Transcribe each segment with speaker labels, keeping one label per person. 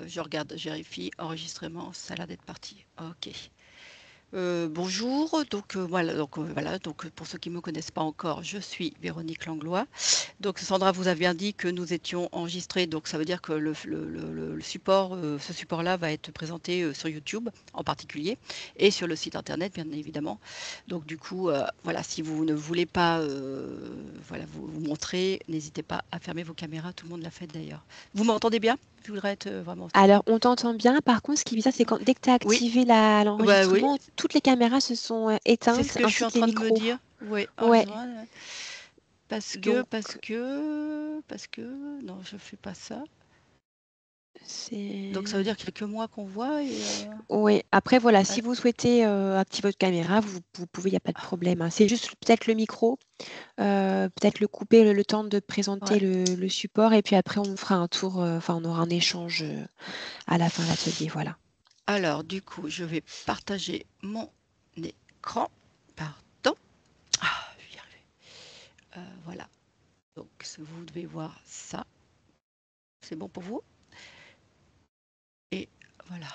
Speaker 1: Je regarde, je vérifie, enregistrement, ça a l'air d'être parti. Ok. Bonjour, donc pour ceux qui ne me connaissent pas encore, je suis Véronique Langlois. Donc Sandra vous a bien dit que nous étions enregistrés, donc ça veut dire que le support, ce support-là va être présenté sur YouTube en particulier et sur le site internet bien évidemment. Donc du coup, voilà, si vous ne voulez pas voilà, vous montrer, n'hésitez pas à fermer vos caméras, tout le monde l'a fait d'ailleurs. Vous m'entendez bien? Je voudrais être vraiment
Speaker 2: Alors, on t'entend bien. Par contre, ce qui est bizarre, c'est quand dès que tu as
Speaker 1: Oui,
Speaker 2: activé
Speaker 1: bah oui,
Speaker 2: l'enregistrement, toutes les caméras se sont
Speaker 1: c'est ce
Speaker 2: éteintes,
Speaker 1: que je suis
Speaker 2: ainsi
Speaker 1: en
Speaker 2: que les
Speaker 1: train de me
Speaker 2: micros.
Speaker 1: dire. Oui,
Speaker 2: Ouais, donc
Speaker 1: parce que, non, je fais pas ça. Donc ça veut
Speaker 2: c'est...
Speaker 1: dire qu'il y a que moi qu'on voit et
Speaker 2: Ouais. Après, voilà, si
Speaker 1: ouais.
Speaker 2: vous souhaitez activer votre caméra, vous pouvez, il n'y a pas de problème, hein. C'est juste peut-être le micro, peut-être le couper le temps de présenter
Speaker 1: Ouais.
Speaker 2: le support, et puis après, on fera un tour, enfin, on aura un échange à la fin de l'atelier, voilà.
Speaker 1: Alors du coup, je vais partager mon écran. Pardon. Ah, je vais y arriver. Voilà. Donc vous devez voir ça. C'est bon pour vous? Et voilà.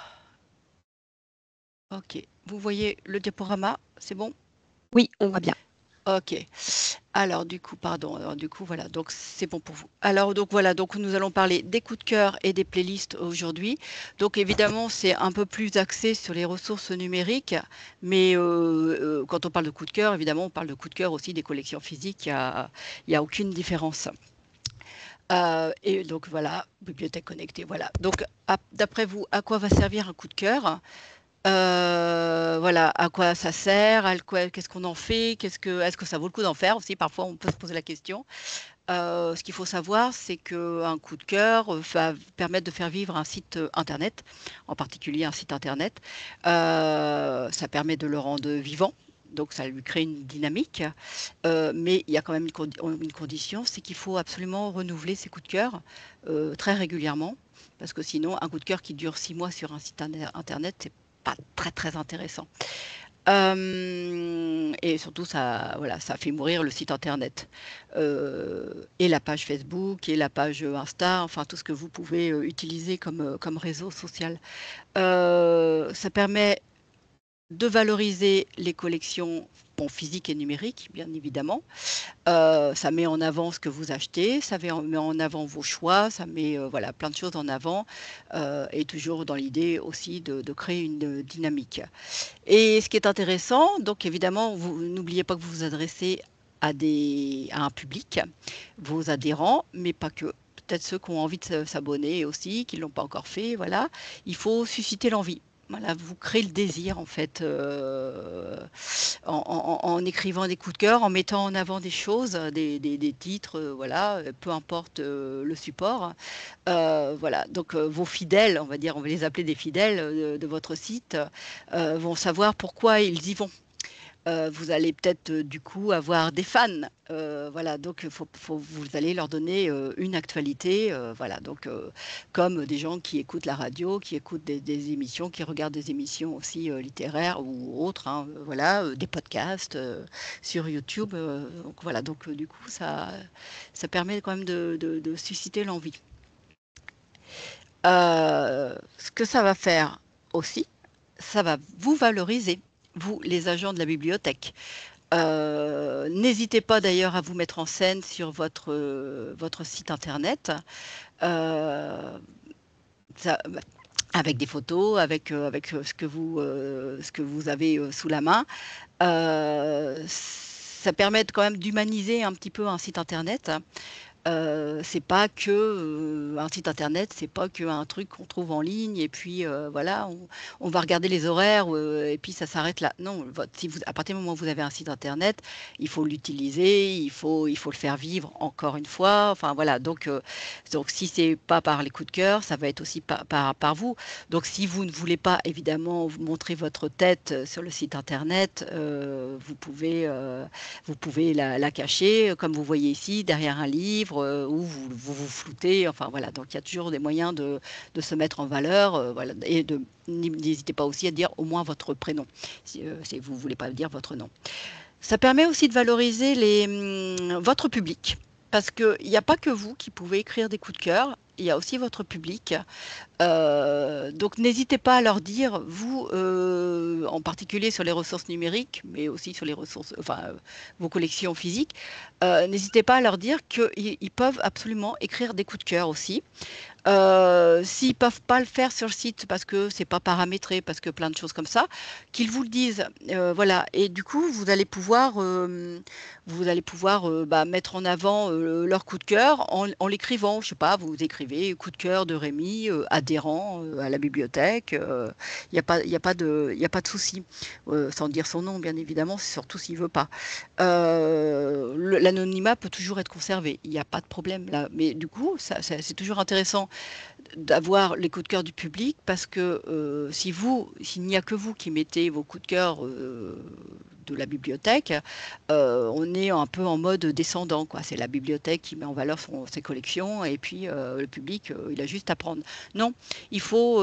Speaker 1: Ok. Vous voyez le diaporama? C'est bon?
Speaker 2: Oui, on voit bien.
Speaker 1: Ok. Alors du coup, pardon. Alors du coup, voilà. Donc c'est bon pour vous. Alors donc voilà. Donc nous allons parler des coups de cœur et des playlists aujourd'hui. Donc évidemment, c'est un peu plus axé sur les ressources numériques, mais quand on parle de coups de cœur, évidemment, on parle de coups de cœur aussi des collections physiques. Il y a aucune différence. Et donc voilà, bibliothèque connectée. Voilà. Donc d'après vous, à quoi va servir un coup de cœur? Voilà, à quoi ça sert? Qu'est-ce qu'on en fait? Est-ce que ça vaut le coup d'en faire aussi? Parfois, on peut se poser la question. Ce qu'il faut savoir, c'est qu'un coup de cœur va permettre de faire vivre un site internet, en particulier un site internet. Ça permet de le rendre vivant. Donc ça lui crée une dynamique, mais il y a quand même une condition, c'est qu'il faut absolument renouveler ses coups de cœur très régulièrement, parce que sinon un coup de cœur qui dure 6 mois sur un site internet, c'est pas très très intéressant. Et surtout, ça, voilà, ça fait mourir le site internet, et la page Facebook et la page Insta, enfin tout ce que vous pouvez utiliser comme réseau social. Ça permet de valoriser les collections, bon, physiques et numériques, bien évidemment. Ça met en avant ce que vous achetez, met en avant vos choix, ça met voilà, plein de choses en avant, et toujours dans l'idée aussi de créer une dynamique. Et ce qui est intéressant, donc évidemment, vous n'oubliez pas que vous vous adressez à un public, vos adhérents, mais pas que. Peut-être ceux qui ont envie de s'abonner aussi, qui ne l'ont pas encore fait. Voilà, il faut susciter l'envie. Voilà, vous créez le désir en fait, en écrivant des coups de cœur, en mettant en avant des choses, des titres, voilà, peu importe le support. Voilà, donc vos fidèles, on va dire, on va les appeler des fidèles de votre site, vont savoir pourquoi ils y vont. Vous allez peut-être du coup avoir des fans. Voilà, donc vous allez leur donner une actualité. Voilà, donc comme des gens qui écoutent la radio, qui écoutent des émissions, qui regardent des émissions aussi littéraires ou autres. Hein, voilà, des podcasts sur YouTube. Donc voilà, donc du coup ça permet quand même de susciter l'envie. Ce que ça va faire aussi, ça va vous valoriser, vous, les agents de la bibliothèque. N'hésitez pas d'ailleurs à vous mettre en scène sur votre site internet, euh, ça- avec des photos, avec ce que vous avez sous la main. Ça permet quand même d'humaniser un petit peu un site internet. C'est pas que un site internet, c'est pas qu'un truc qu'on trouve en ligne et puis voilà, on va regarder les horaires et puis ça s'arrête là. Non, à partir du moment où vous avez un site internet, il faut l'utiliser, il faut le faire vivre encore une fois. Enfin voilà, donc si c'est pas par les coups de cœur, ça va être aussi par vous. Donc si vous ne voulez pas évidemment vous montrer votre tête sur le site internet, vous pouvez la cacher, comme vous voyez ici, derrière un livre, où vous floutez. Enfin voilà, donc il y a toujours des moyens de se mettre en valeur. Voilà, et n'hésitez pas aussi à dire au moins votre prénom, si vous ne voulez pas dire votre nom. Ça permet aussi de valoriser votre public, parce qu'il n'y a pas que vous qui pouvez écrire des coups de cœur, il y a aussi votre public. Donc n'hésitez pas à leur dire, vous, en particulier sur les ressources numériques, mais aussi sur les ressources, enfin, vos collections physiques, n'hésitez pas à leur dire qu'ils peuvent absolument écrire des coups de cœur aussi. S'ils peuvent pas le faire sur le site parce que c'est pas paramétré, parce que plein de choses comme ça, qu'ils vous le disent. Voilà. Et du coup, vous allez pouvoir mettre en avant leur coup de cœur en l'écrivant. Je sais pas, vous écrivez coup de cœur de Rémi, adhérent à la bibliothèque. Il n'y a pas, y a pas de souci. Sans dire son nom, bien évidemment, surtout s'il veut pas. L'anonymat peut toujours être conservé. Il n'y a pas de problème là. Mais du coup, c'est toujours intéressant d'avoir les coups de cœur du public parce que s'il n'y a que vous qui mettez vos coups de cœur de la bibliothèque, on est un peu en mode descendant, quoi. C'est la bibliothèque qui met en valeur ses collections et puis le public, il a juste à prendre. Non, il faut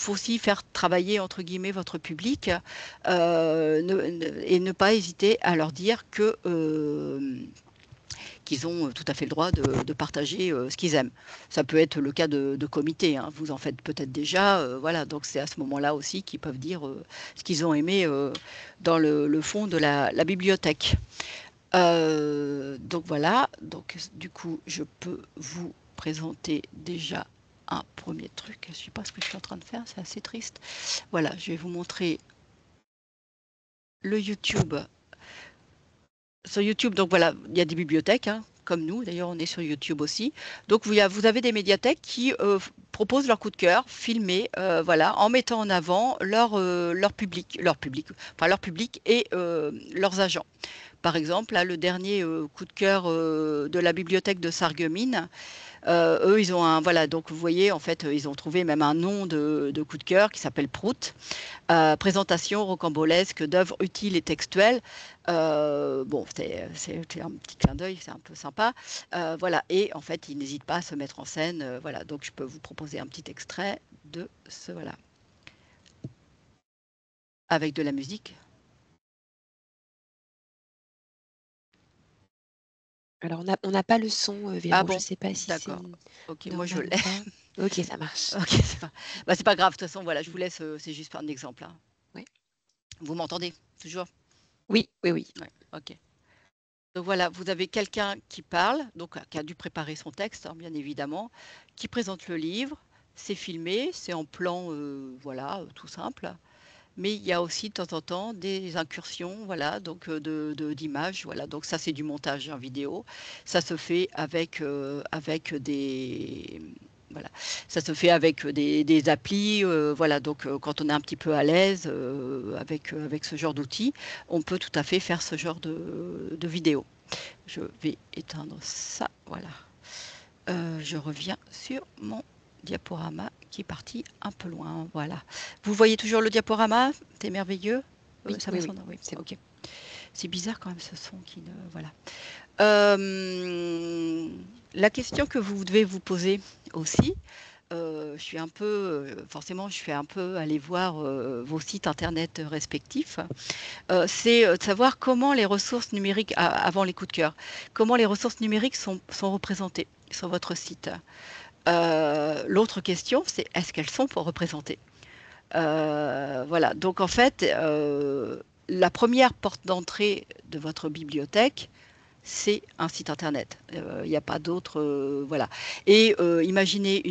Speaker 1: aussi faire travailler entre guillemets votre public et ne pas hésiter à leur dire qu'ils ont tout à fait le droit de partager ce qu'ils aiment. Ça peut être le cas de comités, hein. Vous en faites peut-être déjà, voilà. Donc c'est à ce moment-là aussi qu'ils peuvent dire ce qu'ils ont aimé dans le fond de la bibliothèque. Donc voilà. Donc du coup, je peux vous présenter déjà un premier truc. Je ne sais pas ce que je suis en train de faire, c'est assez triste. Voilà, je vais vous montrer le YouTube. Sur YouTube, donc voilà, il y a des bibliothèques, hein, comme nous, d'ailleurs on est sur YouTube aussi. Donc vous avez des médiathèques qui proposent leur coup de cœur, filmés, voilà, en mettant en avant leur public et leurs agents. Par exemple, là, le dernier coup de cœur de la bibliothèque de Sarreguemines, eux, ils ont voilà, donc vous voyez, en fait, ils ont trouvé même un nom de coup de cœur qui s'appelle Prout. Présentation rocambolesque d'œuvres utiles et textuelles. Bon, c'est un petit clin d'œil, c'est un peu sympa. Voilà, et en fait, ils n'hésitent pas à se mettre en scène. Voilà, donc je peux vous proposer un petit extrait de ce, voilà, avec de la musique.
Speaker 2: Alors on n'a pas le son,
Speaker 1: Ah
Speaker 2: Véro, je
Speaker 1: bon,
Speaker 2: sais pas si c'est
Speaker 1: d'accord. Ok, moi je
Speaker 2: normal ou
Speaker 1: l'ai.
Speaker 2: pas. OK, ça marche.
Speaker 1: Ok, c'est pas grave. De toute façon, voilà, je vous laisse. C'est juste un exemple, hein.
Speaker 2: Ouais.
Speaker 1: Vous m'entendez toujours?
Speaker 2: Oui, oui, oui.
Speaker 1: Ouais, ok. Donc voilà, vous avez quelqu'un qui parle, donc qui a dû préparer son texte, hein, bien évidemment, qui présente le livre. C'est filmé, c'est en plan, voilà, tout simple. Mais il y a aussi de temps en temps des incursions, voilà, donc d'images, voilà. Donc ça, c'est du montage en vidéo. Ça se fait avec des, voilà, ça se fait avec des applis, voilà. Donc quand on est un petit peu à l'aise avec ce genre d'outils, on peut tout à fait faire ce genre de vidéo. Je vais éteindre ça, voilà. Je reviens sur mon diaporama qui est parti un peu loin, voilà. Vous voyez toujours le diaporama? C'est merveilleux.
Speaker 2: Oui,
Speaker 1: Ça
Speaker 2: oui,
Speaker 1: va
Speaker 2: oui,
Speaker 1: sonner, oui.
Speaker 2: c'est bon.
Speaker 1: Ok. C'est bizarre quand même ce son qui ne, voilà. La question que vous devez vous poser aussi, je suis un peu, forcément, je suis un peu allée voir vos sites internet respectifs. C'est de savoir comment les ressources numériques, avant les coups de cœur, comment les ressources numériques sont représentées sur votre site. L'autre question, c'est est-ce qu'elles sont pour représenter? Voilà, donc en fait, la première porte d'entrée de votre bibliothèque, c'est un site internet. Il n'y a pas d'autre, voilà. Et imaginez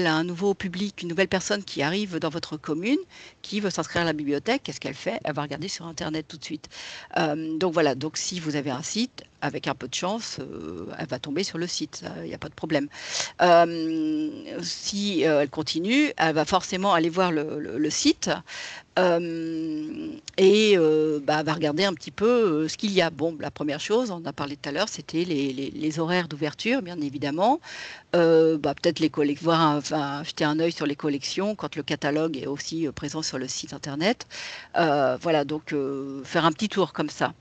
Speaker 1: un nouveau public, une nouvelle personne qui arrive dans votre commune, qui veut s'inscrire à la bibliothèque. Qu'est-ce qu'elle fait? Elle va regarder sur internet tout de suite. Donc voilà. Donc si vous avez un site, avec un peu de chance, elle va tomber sur le site. Il n'y a pas de problème. Si elle continue, elle va forcément aller voir le site. Et va regarder un petit peu ce qu'il y a. Bon, la première chose, on en a parlé tout à l'heure, c'était les horaires d'ouverture, bien évidemment. Peut-être voir, enfin, jeter un œil sur les collections quand le catalogue est aussi présent sur le site internet. Voilà, donc faire un petit tour comme ça.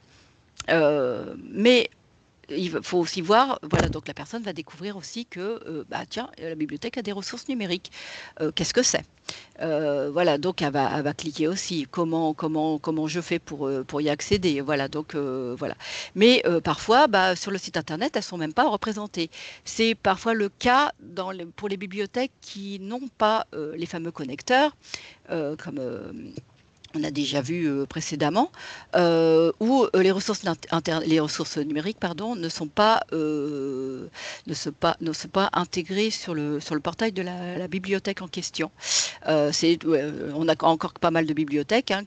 Speaker 1: Mais il faut aussi voir, voilà, donc la personne va découvrir aussi que, bah, tiens, la bibliothèque a des ressources numériques. Qu'est-ce que c'est? Voilà, donc elle va cliquer aussi. Comment je fais pour y accéder? Voilà, donc voilà. Mais parfois, bah, sur le site internet, elles sont même pas représentées. C'est parfois le cas pour les bibliothèques qui n'ont pas les fameux connecteurs, comme on a déjà vu précédemment, où les ressources numériques, pardon, ne sont pas intégrées sur le portail de la bibliothèque en question. Ouais, on a encore pas mal de bibliothèques, hein,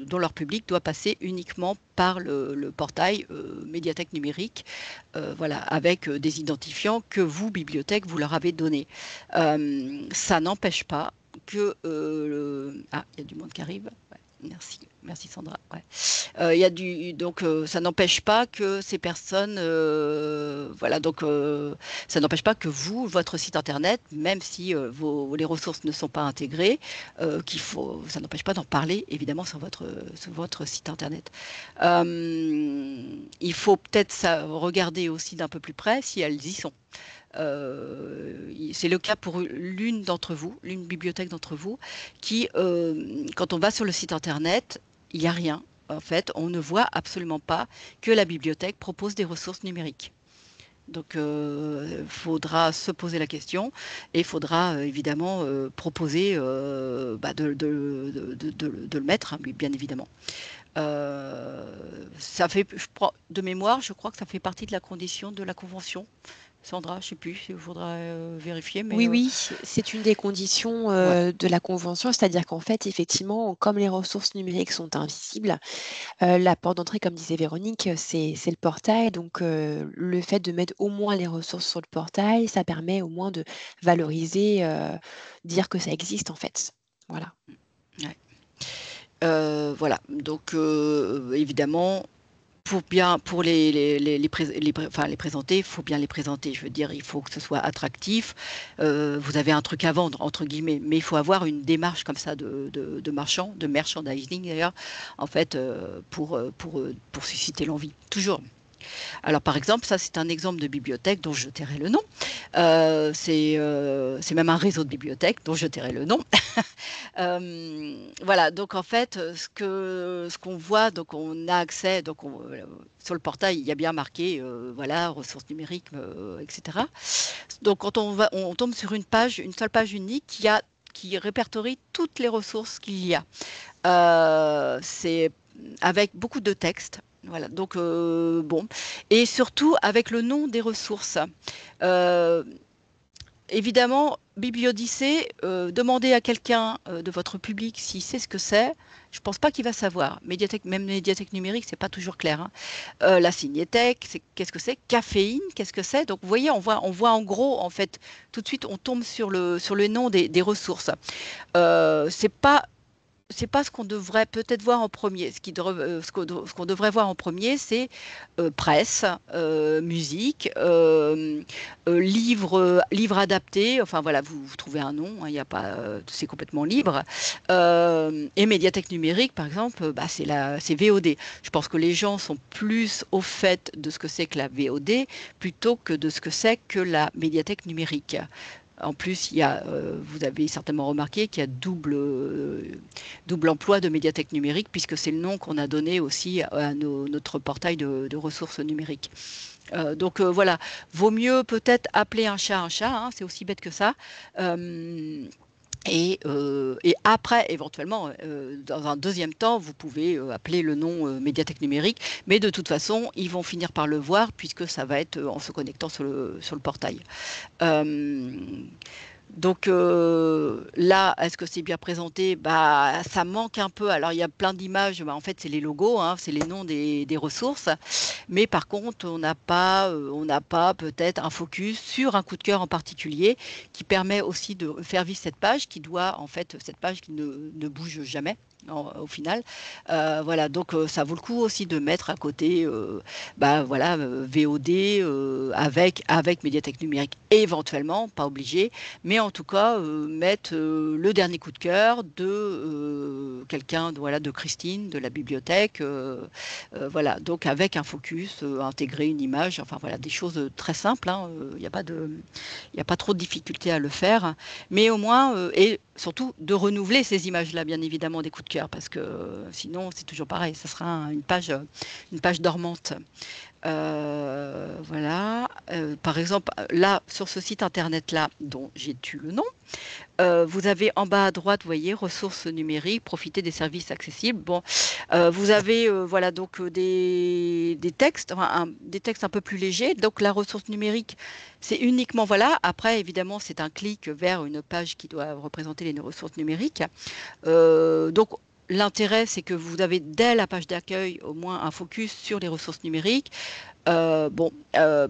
Speaker 1: dont leur public doit passer uniquement par le portail médiathèque numérique, voilà, avec des identifiants que vous, bibliothèque, vous leur avez donnés. Ça n'empêche pas que il y a du monde qui arrive. Ouais, merci Sandra. Ouais. Donc ça n'empêche pas que ces personnes, voilà, donc ça n'empêche pas que vous, votre site internet, même si les ressources ne sont pas intégrées, ça n'empêche pas d'en parler évidemment sur votre site internet. Il faut peut-être regarder aussi d'un peu plus près si elles y sont. C'est le cas pour l'une bibliothèque d'entre vous, qui, quand on va sur le site internet, il n'y a rien. En fait, on ne voit absolument pas que la bibliothèque propose des ressources numériques. Donc, il faudra se poser la question et il faudra évidemment proposer bah, de le mettre, hein, bien évidemment. De mémoire, je crois que ça fait partie de la condition de la convention. Sandra, je ne sais plus, il faudra vérifier, mais
Speaker 2: Oui, oui, c'est une des conditions
Speaker 1: ouais.
Speaker 2: de la convention, c'est-à-dire qu'en fait, effectivement, comme les ressources numériques sont invisibles, la porte d'entrée, comme disait Véronique, c'est le portail. Donc, le fait de mettre au moins les ressources sur le portail, ça permet au moins de valoriser, dire que ça existe en fait. Voilà.
Speaker 1: Ouais. Voilà, donc évidemment, pour les présenter, il faut bien les présenter. Je veux dire, il faut que ce soit attractif. Vous avez un truc à vendre, entre guillemets, mais il faut avoir une démarche comme ça de marchand, de merchandising d'ailleurs, en fait, pour susciter l'envie. Toujours. Alors, par exemple, ça, c'est un exemple de bibliothèque dont je tairai le nom. C'est même un réseau de bibliothèques dont je tairai le nom. Voilà, donc en fait, ce qu'on voit, donc on a accès, donc sur le portail, il y a bien marqué, voilà, ressources numériques, etc. Donc quand on tombe sur une seule page unique qui répertorie toutes les ressources qu'il y a. C'est avec beaucoup de texte. Voilà, donc bon, et surtout avec le nom des ressources. Euh, Évidemment, Bibliodyssée, demandez à quelqu'un de votre public s'il sait ce que c'est. Je ne pense pas qu'il va savoir. Même médiathèque numérique, c'est pas toujours clair, hein. La Signéthèque, qu'est-ce que c'est? Caféine, qu'est-ce que c'est? Donc, vous voyez, on voit en gros, en fait, tout de suite, on tombe sur le nom des ressources. C'est pas ce qu'on devrait peut-être voir en premier. Ce qu'on devrait voir en premier, c'est presse, musique, livre adapté. Enfin voilà, vous trouvez un nom, hein, il y a pas, c'est complètement libre. Et médiathèque numérique, par exemple, bah, c'est VOD. Je pense que les gens sont plus au fait de ce que c'est que la VOD plutôt que de ce que c'est que la médiathèque numérique. En plus, vous avez certainement remarqué qu'il y a double emploi de médiathèque numérique, puisque c'est le nom qu'on a donné aussi à notre portail de ressources numériques. Donc voilà, vaut mieux peut-être appeler un chat, hein, c'est aussi bête que ça. Et après, éventuellement, dans un deuxième temps, vous pouvez appeler le nom médiathèque numérique, mais de toute façon, ils vont finir par le voir puisque ça va être en se connectant sur le portail. Euh, donc là, est-ce que c'est bien présenté? Bah, ça manque un peu. Alors, il y a plein d'images. Bah, en fait, c'est les logos, hein, c'est les noms des ressources. Mais par contre, on n'a pas peut-être un focus sur un coup de cœur en particulier qui permet aussi de faire vivre cette page qui doit, en fait, cette page qui ne bouge jamais. au final. Voilà, donc ça vaut le coup aussi de mettre à côté, voilà, VOD, avec médiathèque numérique éventuellement, pas obligé, mais en tout cas, mettre, le dernier coup de cœur de, quelqu'un, voilà, de Christine, de la bibliothèque, voilà, donc avec un focus, intégrer une image, enfin voilà, des choses, très simples, hein, il y a pas trop de difficulté à le faire, mais au moins, et surtout de renouveler ces images-là, bien évidemment, des coups de cœur, parce que sinon, c'est toujours pareil, ça sera une page dormante. Voilà. Par exemple, là, sur ce site internet-là, dont j'ai tu le nom, vous avez en bas à droite, vous voyez, ressources numériques, profiter des services accessibles. Bon, vous avez, voilà, donc des textes, enfin, des textes un peu plus légers. Donc la ressource numérique, c'est uniquement, voilà. Après, évidemment, c'est un clic vers une page qui doit représenter les ressources numériques. Donc l'intérêt, c'est que vous avez dès la page d'accueil au moins un focus sur les ressources numériques. Bon,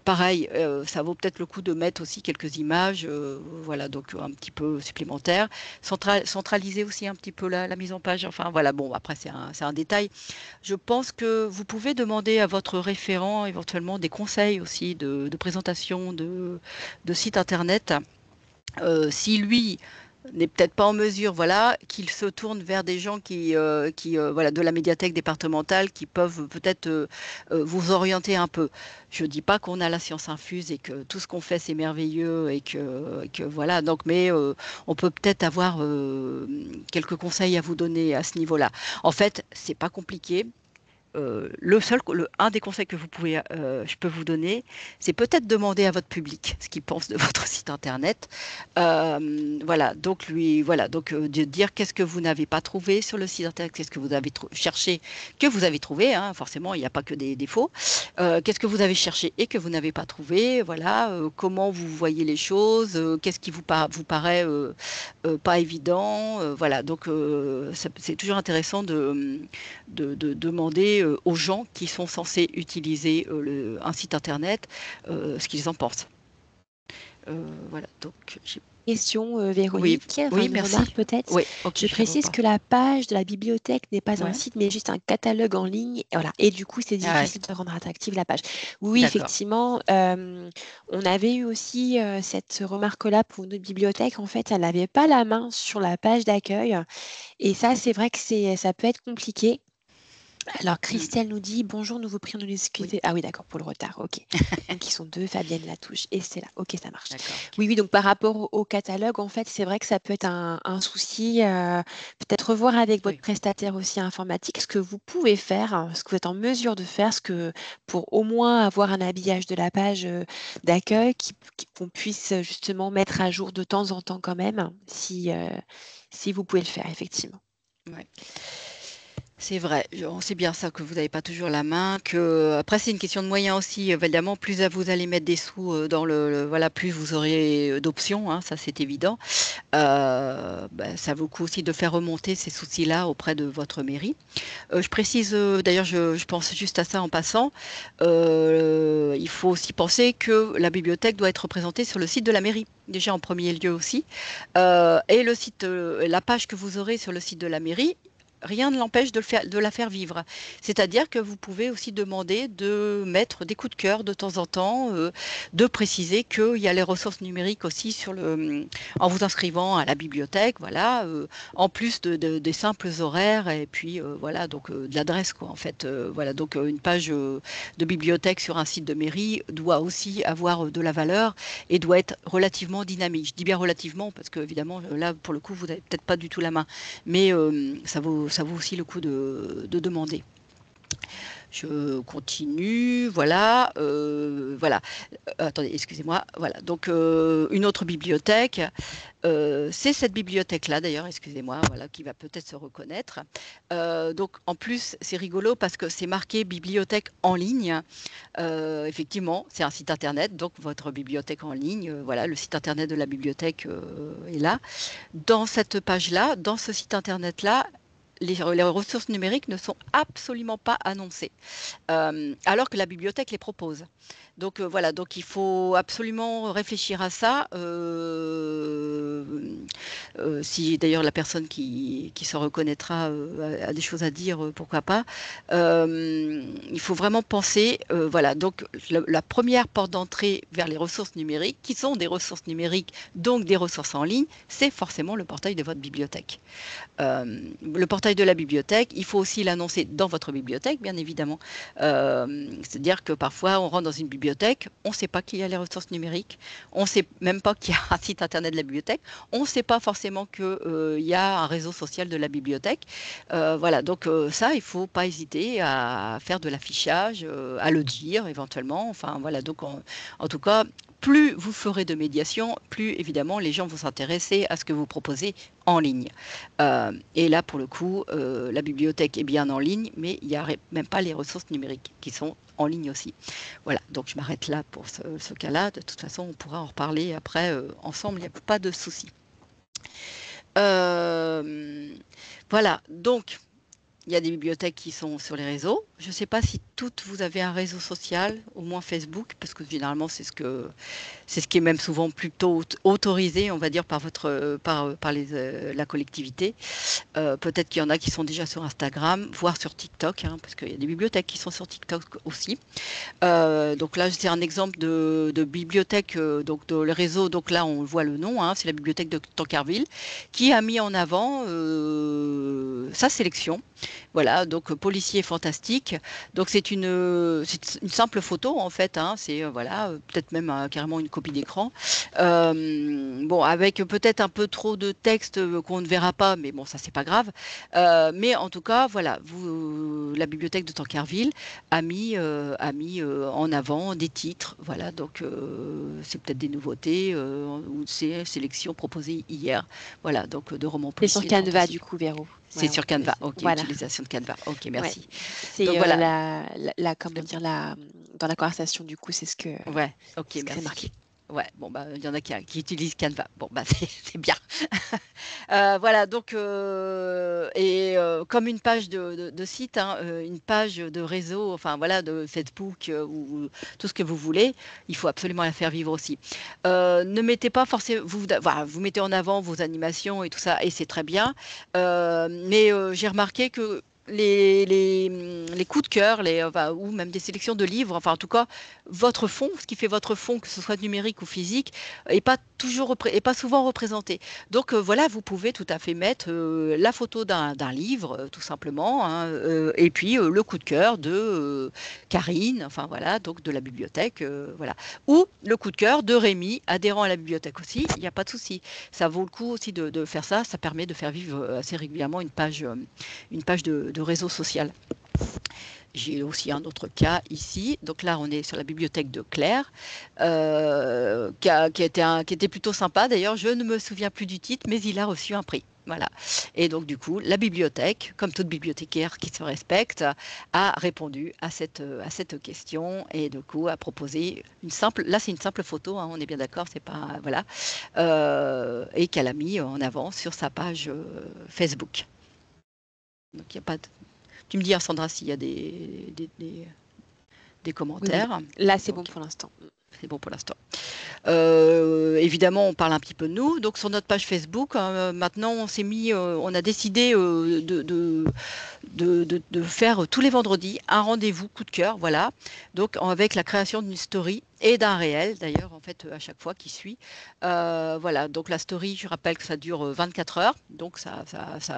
Speaker 1: pareil, ça vaut peut-être le coup de mettre aussi quelques images, voilà, donc un petit peu supplémentaires. Centraliser aussi un petit peu la mise en page. Enfin voilà, bon, après c'est un détail. Je pense que vous pouvez demander à votre référent éventuellement des conseils aussi de présentation de site internet. Si lui n'est peut-être pas en mesure, voilà, qu'il se tourne vers des gens voilà, de la médiathèque départementale qui peuvent peut-être, vous orienter un peu. Je dis pas qu'on a la science infuse et que tout ce qu'on fait c'est merveilleux et que voilà, donc mais on peut peut-être avoir, quelques conseils à vous donner à ce niveau-là. En fait, c'est pas compliqué. Un des conseils que je peux vous donner, c'est peut-être demander à votre public ce qu'il pense de votre site internet. Voilà, donc voilà, donc de dire qu'est-ce que vous n'avez pas trouvé sur le site internet, qu'est-ce que vous avez cherché, que vous avez trouvé, hein, forcément, il n'y a pas que des défauts. Qu'est-ce que vous avez cherché et que vous n'avez pas trouvé, voilà, comment vous voyez les choses, qu'est-ce qui vous paraît pas évident, voilà, donc c'est toujours intéressant de demander aux gens qui sont censés utiliser un site internet ce qu'ils en pensent. Voilà, donc
Speaker 2: Question,
Speaker 1: oui,
Speaker 2: Véronique, enfin
Speaker 1: oui,
Speaker 2: une remarque
Speaker 1: merci.
Speaker 2: peut-être.
Speaker 1: Oui, ok,
Speaker 2: Je
Speaker 1: je réponds
Speaker 2: précise
Speaker 1: pas.
Speaker 2: que la page de la bibliothèque n'est pas un
Speaker 1: Ouais.
Speaker 2: site, mais juste un catalogue en ligne, et voilà, et du coup, c'est
Speaker 1: Ah ouais,
Speaker 2: difficile de rendre attractive la page. Oui,
Speaker 1: d'accord.
Speaker 2: effectivement, on avait eu aussi, cette remarque-là pour notre bibliothèque. En fait, elle n'avait pas la main sur la page d'accueil et ça, c'est vrai que ça peut être compliqué. Alors,
Speaker 1: Mm,
Speaker 2: Christelle nous dit: «Bonjour, nous vous prions de nous
Speaker 1: oui,
Speaker 2: excuser». Ah oui, d'accord, pour le retard, OK. Donc ils sont 2, Fabienne Latouche et Stella. OK, ça marche.
Speaker 1: d'accord, ok.
Speaker 2: Oui, oui, donc par rapport au catalogue, en fait, c'est vrai que ça peut être un souci, peut-être revoir avec votre
Speaker 1: Oui.
Speaker 2: prestataire aussi informatique ce que vous pouvez faire, hein, ce que vous êtes en mesure de faire, ce que pour au moins avoir un habillage de la page, d'accueil qu'on puisse, justement mettre à jour de temps en temps quand même, si vous pouvez le faire effectivement.
Speaker 1: Ouais. C'est vrai, on sait bien ça que vous n'avez pas toujours la main, que après c'est une question de moyens aussi, évidemment, plus vous allez mettre des sous, dans voilà, plus vous aurez, d'options, hein, ça c'est évident. Ça vaut le coup aussi de faire remonter ces soucis-là auprès de votre mairie. Je précise, d'ailleurs je pense juste à ça en passant, il faut aussi penser que la bibliothèque doit être représentée sur le site de la mairie, déjà en premier lieu aussi, et la page que vous aurez sur le site de la mairie, rien ne l'empêche de la faire vivre. C'est-à-dire que vous pouvez aussi demander de mettre des coups de cœur de temps en temps, de préciser qu'il y a les ressources numériques aussi en vous inscrivant à la bibliothèque, voilà, en plus des simples horaires et puis voilà, donc de l'adresse quoi en fait. Voilà, donc une page de bibliothèque sur un site de mairie doit aussi avoir de la valeur et doit être relativement dynamique. Je dis bien relativement parce que évidemment là pour le coup vous n'avez peut-être pas du tout la main, mais ça vaut aussi le coup de demander. Je continue, voilà, voilà. Attendez, excusez-moi, voilà. Donc une autre bibliothèque, c'est cette bibliothèque-là d'ailleurs, excusez-moi, voilà, qui va peut-être se reconnaître. Donc en plus, c'est rigolo parce que c'est marqué bibliothèque en ligne. Effectivement, c'est un site internet, donc votre bibliothèque en ligne, voilà, le site internet de la bibliothèque est là. Dans cette page-là, dans ce site internet-là, les ressources numériques ne sont absolument pas annoncées, alors que la bibliothèque les propose. Donc voilà, donc il faut absolument réfléchir à ça. si d'ailleurs la personne qui se reconnaîtra a des choses à dire, pourquoi pas. Il faut vraiment penser, voilà, donc la première porte d'entrée vers les ressources numériques, qui sont des ressources numériques, donc des ressources en ligne, c'est forcément le portail de votre bibliothèque. Le portail de la bibliothèque, il faut aussi l'annoncer dans votre bibliothèque, bien évidemment. C'est-à-dire que parfois, on rentre dans une bibliothèque, on ne sait pas qu'il y a les ressources numériques, on ne sait même pas qu'il y a un site internet de la bibliothèque, on ne sait pas forcément qu'il y a un réseau social de la bibliothèque. Voilà, donc ça, il ne faut pas hésiter à faire de l'affichage, à le dire éventuellement. Enfin, voilà, donc en tout cas, plus vous ferez de médiation, plus évidemment les gens vont s'intéresser à ce que vous proposez en ligne. Et là, pour le coup, la bibliothèque est bien en ligne, mais il n'y a même pas les ressources numériques qui sont en ligne aussi. Voilà, donc je m'arrête là pour ce cas-là. De toute façon, on pourra en reparler après ensemble, il n'y a pas de souci. Voilà, donc il y a des bibliothèques qui sont sur les réseaux. Je ne sais pas si toutes vous avez un réseau social, au moins Facebook, parce que généralement c'est ce qui est même souvent plutôt autorisé, on va dire, par la collectivité. Peut-être qu'il y en a qui sont déjà sur Instagram, voire sur TikTok, hein, parce qu'il y a des bibliothèques qui sont sur TikTok aussi. Donc là, c'est un exemple de bibliothèque, donc de le réseau. Donc là, on voit le nom, hein, c'est la bibliothèque de Tancarville, qui a mis en avant sa sélection. Voilà, donc policier fantastique. Donc c'est une simple photo en fait, hein, c'est voilà, peut-être même carrément une copie d'écran. Bon, avec peut-être un peu trop de texte qu'on ne verra pas, mais bon, ça c'est pas grave. Mais en tout cas, voilà, la bibliothèque de Tancarville a mis en avant des titres, voilà, donc c'est peut-être des nouveautés ou c'est sélections proposées hier, voilà, donc de romans
Speaker 2: C'est sur
Speaker 1: policiers
Speaker 2: Canva
Speaker 1: fantastiques.
Speaker 2: du coup, Véro.
Speaker 1: C'est
Speaker 2: Ouais,
Speaker 1: sur Canva, ok,
Speaker 2: voilà.
Speaker 1: utilisation de Canva, ok,
Speaker 2: Ouais.
Speaker 1: merci.
Speaker 2: C'est
Speaker 1: Donc voilà,
Speaker 2: comment dire, dans la conversation, du coup,
Speaker 1: ouais, ok,
Speaker 2: c'est ce que c'est
Speaker 1: merci.
Speaker 2: marqué.
Speaker 1: Ouais, bon, bah, il y en a qui utilisent Canva. Bon, bah, c'est bien. Voilà, donc, comme une page de site, hein, une page de réseau, enfin voilà, de Facebook ou tout ce que vous voulez, il faut absolument la faire vivre aussi. Ne mettez pas forcément, voilà, vous mettez en avant vos animations et tout ça, et c'est très bien. Mais j'ai remarqué que les coups de cœur, enfin, ou même des sélections de livres, enfin en tout cas, votre fond, ce qui fait votre fond, que ce soit numérique ou physique, est pas souvent représenté. Donc voilà, vous pouvez tout à fait mettre la photo d'un livre, tout simplement, hein, et puis le coup de cœur de Karine, enfin voilà, donc de la bibliothèque, voilà. Ou le coup de cœur de Rémi, adhérent à la bibliothèque aussi, il n'y a pas de souci. Ça vaut le coup aussi de faire ça, ça permet de faire vivre assez régulièrement une page de réseau social. J'ai aussi un autre cas ici. Donc là, on est sur la bibliothèque de Claire, qui était plutôt sympa. D'ailleurs, je ne me souviens plus du titre, mais il a reçu un prix. Voilà. Et donc, du coup, la bibliothèque, comme toute bibliothécaire qui se respecte, a répondu à cette question et du coup a proposé là c'est une simple photo, hein, on est bien d'accord, c'est pas, voilà, et qu'elle a mis en avant sur sa page Facebook. Donc, il n'y a pas de... Tu me dis, hein, Sandra, s'il y a des
Speaker 2: Oui, oui.
Speaker 1: commentaires.
Speaker 2: Là, c'est bon
Speaker 1: Ok,
Speaker 2: pour l'instant.
Speaker 1: c'est bon pour l'instant. Évidemment, on parle un petit peu de nous. Donc, sur notre page Facebook, maintenant, on a décidé de faire tous les vendredis un rendez-vous coup de cœur, voilà. Donc, avec la création d'une story et d'un réel, d'ailleurs, en fait, à chaque fois qui suit. Voilà, donc la story, je rappelle que ça dure 24 heures. Donc, ça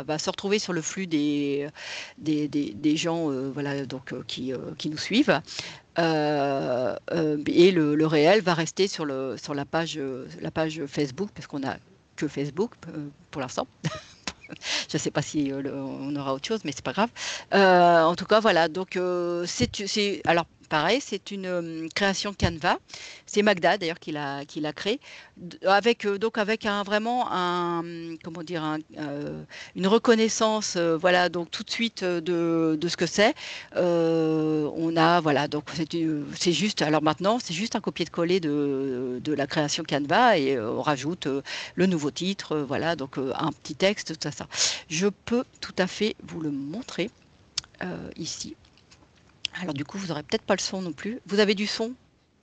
Speaker 1: va se retrouver sur le flux des gens voilà, donc, qui nous suivent. Et le réel va rester sur la page Facebook, parce qu'on a que Facebook pour l'instant. Je ne sais pas si on aura autre chose, mais c'est pas grave. En tout cas, voilà. Donc, alors pareil, c'est une création Canva. C'est Magda d'ailleurs qui l'a créé, avec vraiment comment dire, une reconnaissance, voilà, donc tout de suite de ce que c'est. On a, voilà, donc c'est juste. Alors maintenant, c'est juste un copier-coller de la création Canva et on rajoute le nouveau titre, voilà, donc un petit texte, tout ça. Je peux tout à fait vous le montrer ici. Alors du coup, vous n'aurez peut-être pas le son non plus. Vous avez du son?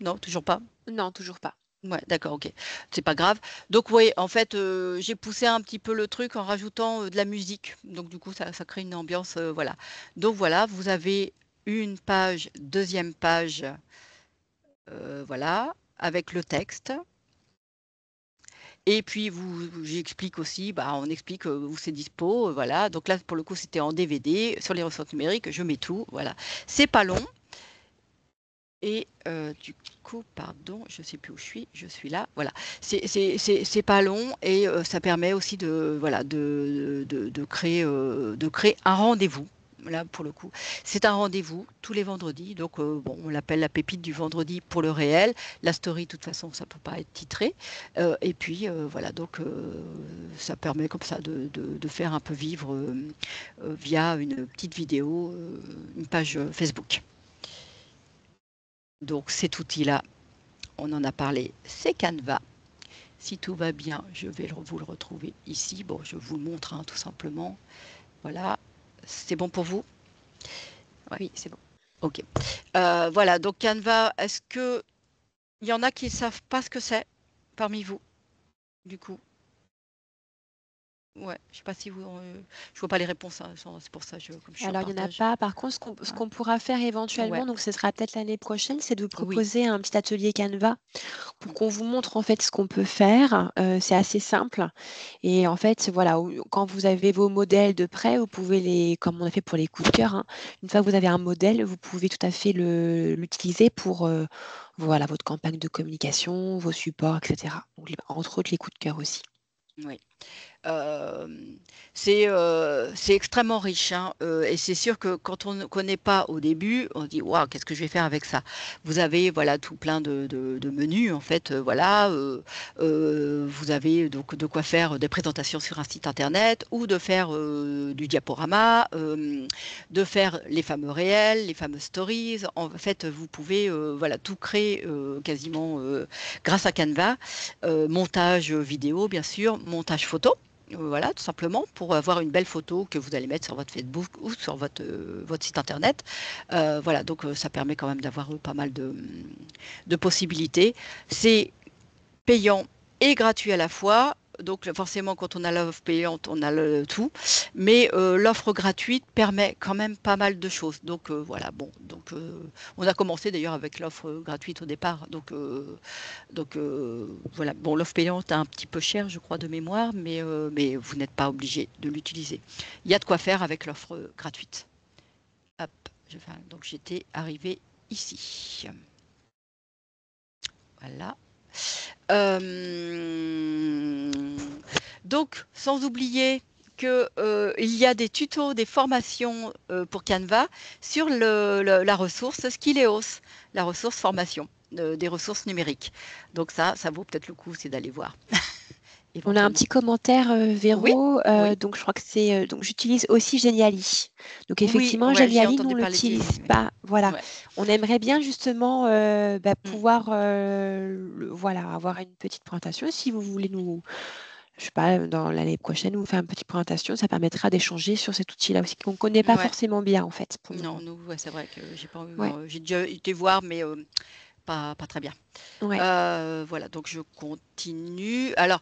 Speaker 1: Non, toujours pas.
Speaker 2: Non, toujours pas.
Speaker 1: Ouais, d'accord, ok. C'est pas grave. Donc, oui, en fait, j'ai poussé un petit peu le truc en rajoutant de la musique. Donc, du coup, ça crée une ambiance, voilà. Donc, voilà, vous avez une page, deuxième page, voilà, avec le texte. Et puis, j'explique aussi, bah, on explique où c'est dispo, voilà. Donc là, pour le coup, c'était en DVD. Sur les ressources numériques, je mets tout, voilà. C'est pas long. Et du coup, pardon, je ne sais plus où je suis là, voilà. C'est pas long et ça permet aussi de, voilà, de créer un rendez-vous. Là, pour le coup, c'est un rendez-vous tous les vendredis. Donc, bon, on l'appelle la pépite du vendredi pour le réel. La story, de toute façon, ça ne peut pas être titré. Et puis, voilà, donc, ça permet comme ça de faire un peu vivre via une petite vidéo, une page Facebook. Donc cet outil-là, on en a parlé, c'est Canva. Si tout va bien, je vais vous le retrouver ici. Bon, je vous le montre tout simplement. Voilà, c'est bon pour vous? Ouais,
Speaker 2: Oui, c'est bon.
Speaker 1: ok. Voilà, donc Canva, est-ce que il y en a qui ne savent pas ce que c'est parmi vous, du coup? Ouais, je sais pas si vous, je vois pas les réponses, hein, c'est pour ça, comme je suis en
Speaker 2: Alors, il n'y en a
Speaker 1: partage.
Speaker 2: pas. Par contre, ce
Speaker 1: Ouais.
Speaker 2: qu'on pourra faire
Speaker 1: Ouais,
Speaker 2: éventuellement, donc ce sera peut-être l'année prochaine, c'est de vous
Speaker 1: oui.
Speaker 2: proposer un petit atelier Canva pour
Speaker 1: Mm.
Speaker 2: qu'on vous montre en fait ce qu'on peut faire. C'est assez simple. Et en fait, voilà, quand vous avez vos modèles de près, vous pouvez comme on a fait pour les coups de cœur, hein, une fois que vous avez un modèle, vous pouvez tout à fait l'utiliser pour voilà, votre campagne de communication, vos supports, etc. Donc, entre autres, les coups de cœur aussi.
Speaker 1: Oui. Euh, c'est extrêmement riche, hein, et c'est sûr que quand on ne connaît pas au début, on se dit waouh, qu'est-ce que je vais faire avec ça? Vous avez voilà tout plein de menus en fait, voilà, vous avez donc de quoi faire des présentations sur un site internet ou de faire du diaporama, de faire les fameux réels, les fameux stories. En fait, vous pouvez voilà tout créer quasiment grâce à Canva, montage vidéo bien sûr, montage photo. Voilà, tout simplement, pour avoir une belle photo que vous allez mettre sur votre Facebook ou sur votre site internet. Voilà, donc ça permet quand même d'avoir pas mal de possibilités. C'est payant et gratuit à la fois. Donc forcément, quand on a l'offre payante, on a le tout. Mais l'offre gratuite permet quand même pas mal de choses. Donc voilà, bon. Donc on a commencé d'ailleurs avec l'offre gratuite au départ. Donc voilà, bon, l'offre payante est un petit peu chère, je crois, de mémoire, mais vous n'êtes pas obligé de l'utiliser. Il y a de quoi faire avec l'offre gratuite. Hop, donc j'étais arrivée ici. Voilà. Euh, donc, sans oublier que, il y a des tutos, des formations pour Canva sur la ressource Skileos, la ressource formation des ressources numériques. Donc ça vaut peut-être le coup, c'est d'aller voir
Speaker 2: On a un
Speaker 1: éventuellement.
Speaker 2: petit commentaire,
Speaker 1: Oui,
Speaker 2: Véro.
Speaker 1: oui,
Speaker 2: Donc, je crois que c'est. Donc, j'utilise aussi Geniali. Donc,
Speaker 1: oui,
Speaker 2: effectivement,
Speaker 1: ouais, j'ai
Speaker 2: Geniali, nous, on
Speaker 1: entendu
Speaker 2: ne
Speaker 1: parler de Jenny.
Speaker 2: l'utilise pas. Voilà.
Speaker 1: Ouais.
Speaker 2: On aimerait bien justement
Speaker 1: Mm.
Speaker 2: pouvoir voilà, avoir une petite présentation. Si vous voulez nous, je sais pas, dans l'année prochaine, nous faire une petite présentation, ça permettra d'échanger sur cet outil-là aussi qu'on ne connaît pas
Speaker 1: Ouais.
Speaker 2: forcément bien, en fait, pour le
Speaker 1: Non,
Speaker 2: coup.
Speaker 1: nous, ouais, c'est vrai que j'ai pas,
Speaker 2: Ouais,
Speaker 1: j'ai déjà été voir, mais pas très bien.
Speaker 2: ouais.
Speaker 1: Voilà, donc je continue. Alors,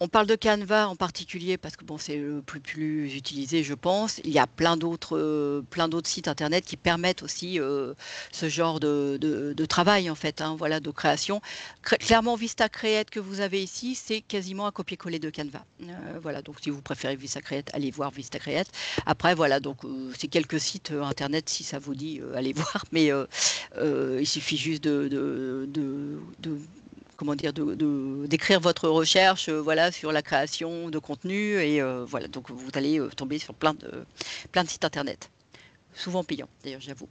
Speaker 1: on parle de Canva en particulier parce que bon, c'est le plus utilisé, je pense. Il y a plein d'autres sites internet qui permettent aussi ce genre de travail en fait, hein, voilà, de création. Clairement, VistaCreate que vous avez ici, c'est quasiment un copier-coller de Canva. Voilà, donc si vous préférez VistaCreate, allez voir VistaCreate. Après, voilà, donc c'est quelques sites internet si ça vous dit, allez voir, mais il suffit juste comment dire, d'écrire votre recherche, voilà, sur la création de contenu et voilà, donc vous allez tomber sur plein de sites internet, souvent payants d'ailleurs, j'avoue.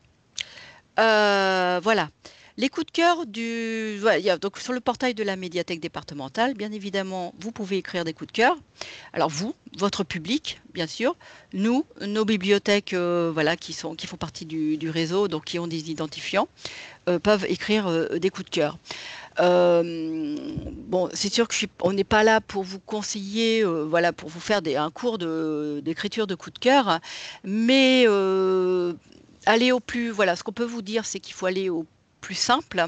Speaker 1: Voilà. Les coups de cœur voilà, donc sur le portail de la médiathèque départementale, bien évidemment, vous pouvez écrire des coups de cœur. Alors vous, votre public, bien sûr, nous, nos bibliothèques, voilà, qui font partie du réseau, donc qui ont des identifiants, peuvent écrire des coups de cœur. Bon, c'est sûr que on n'est pas là pour vous conseiller, voilà, pour vous faire un cours d'écriture de coups de cœur, mais aller au plus, voilà, ce qu'on peut vous dire, c'est qu'il faut aller au plus simple.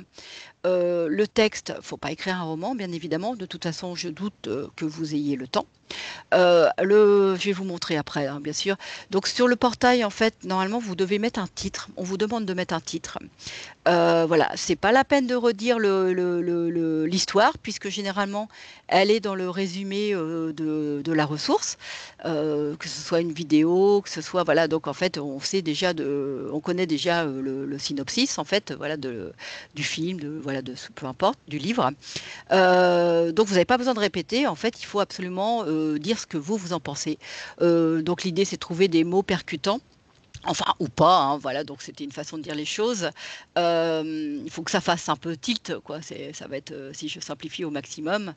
Speaker 1: Le texte, il ne faut pas écrire un roman, bien évidemment. De toute façon, je doute que vous ayez le temps. Je vais vous montrer après, hein, bien sûr. Donc sur le portail, en fait, normalement, vous devez mettre un titre. On vous demande de mettre un titre. Voilà, c'est pas la peine de redire l'histoire, puisque généralement, elle est dans le résumé de la ressource, que ce soit une vidéo, que ce soit, voilà, donc en fait, on connaît déjà le synopsis, en fait, voilà, du film, voilà, peu importe, du livre. Donc vous n'avez pas besoin de répéter, en fait, il faut absolument dire ce que vous en pensez. Donc l'idée, c'est de trouver des mots percutants. Enfin, ou pas, hein, voilà, donc c'était une façon de dire les choses. Il faut que ça fasse un peu tilt, quoi. Ça va être, si je simplifie au maximum.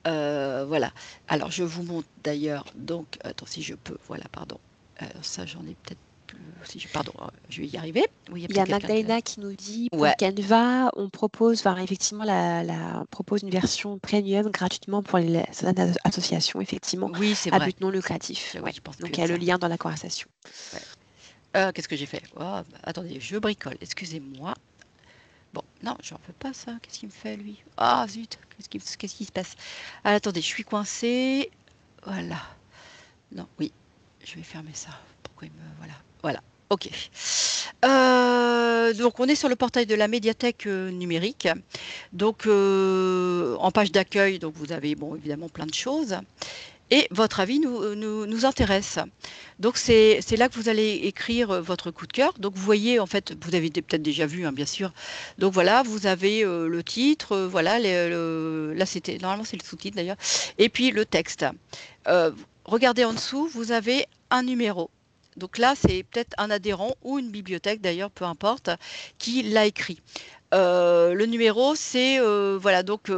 Speaker 1: Voilà. Alors, je vous montre d'ailleurs, donc, attends, si je peux, voilà, pardon. Ça, j'en ai peut-être plus. Si pardon, je vais y arriver. Oui, il y a
Speaker 2: Il y a
Speaker 1: peut-être quelqu'un qui a.
Speaker 2: Magdalena qui nous dit
Speaker 1: Ouais,
Speaker 2: pour Canva, on propose, enfin, effectivement, on propose une version premium gratuitement pour certaines associations, effectivement,
Speaker 1: oui, c'est
Speaker 2: à
Speaker 1: vrai.
Speaker 2: but non lucratif.
Speaker 1: Oui,
Speaker 2: Ouais.
Speaker 1: je pense plus
Speaker 2: Donc,
Speaker 1: à
Speaker 2: il y a le
Speaker 1: ça.
Speaker 2: lien dans la conversation.
Speaker 1: Ouais. Qu'est-ce que j'ai fait? Oh, bah, attendez, je bricole, excusez-moi. Bon, non, j'en veux pas ça. Qu'est-ce qu'il me fait, lui? Ah, zut, qu'est-ce qui se passe? Ah, attendez, je suis coincée. Voilà. Non, oui, je vais fermer ça. Pourquoi il me... Voilà. Voilà. OK. Donc, on est sur le portail de la médiathèque numérique. Donc, en page d'accueil, donc vous avez, bon, évidemment, plein de choses. Et votre avis nous intéresse. Donc, c'est là que vous allez écrire votre coup de cœur. Donc, vous voyez, en fait, vous avez peut-être déjà vu, hein, bien sûr. Donc, voilà, vous avez le titre, voilà, là, normalement, c'est le sous-titre d'ailleurs. Et puis, le texte. Euh, Regardez en dessous, vous avez un numéro. Donc là, c'est peut-être un adhérent ou une bibliothèque, d'ailleurs, peu importe, qui l'a écrit. Le numéro, c'est voilà, donc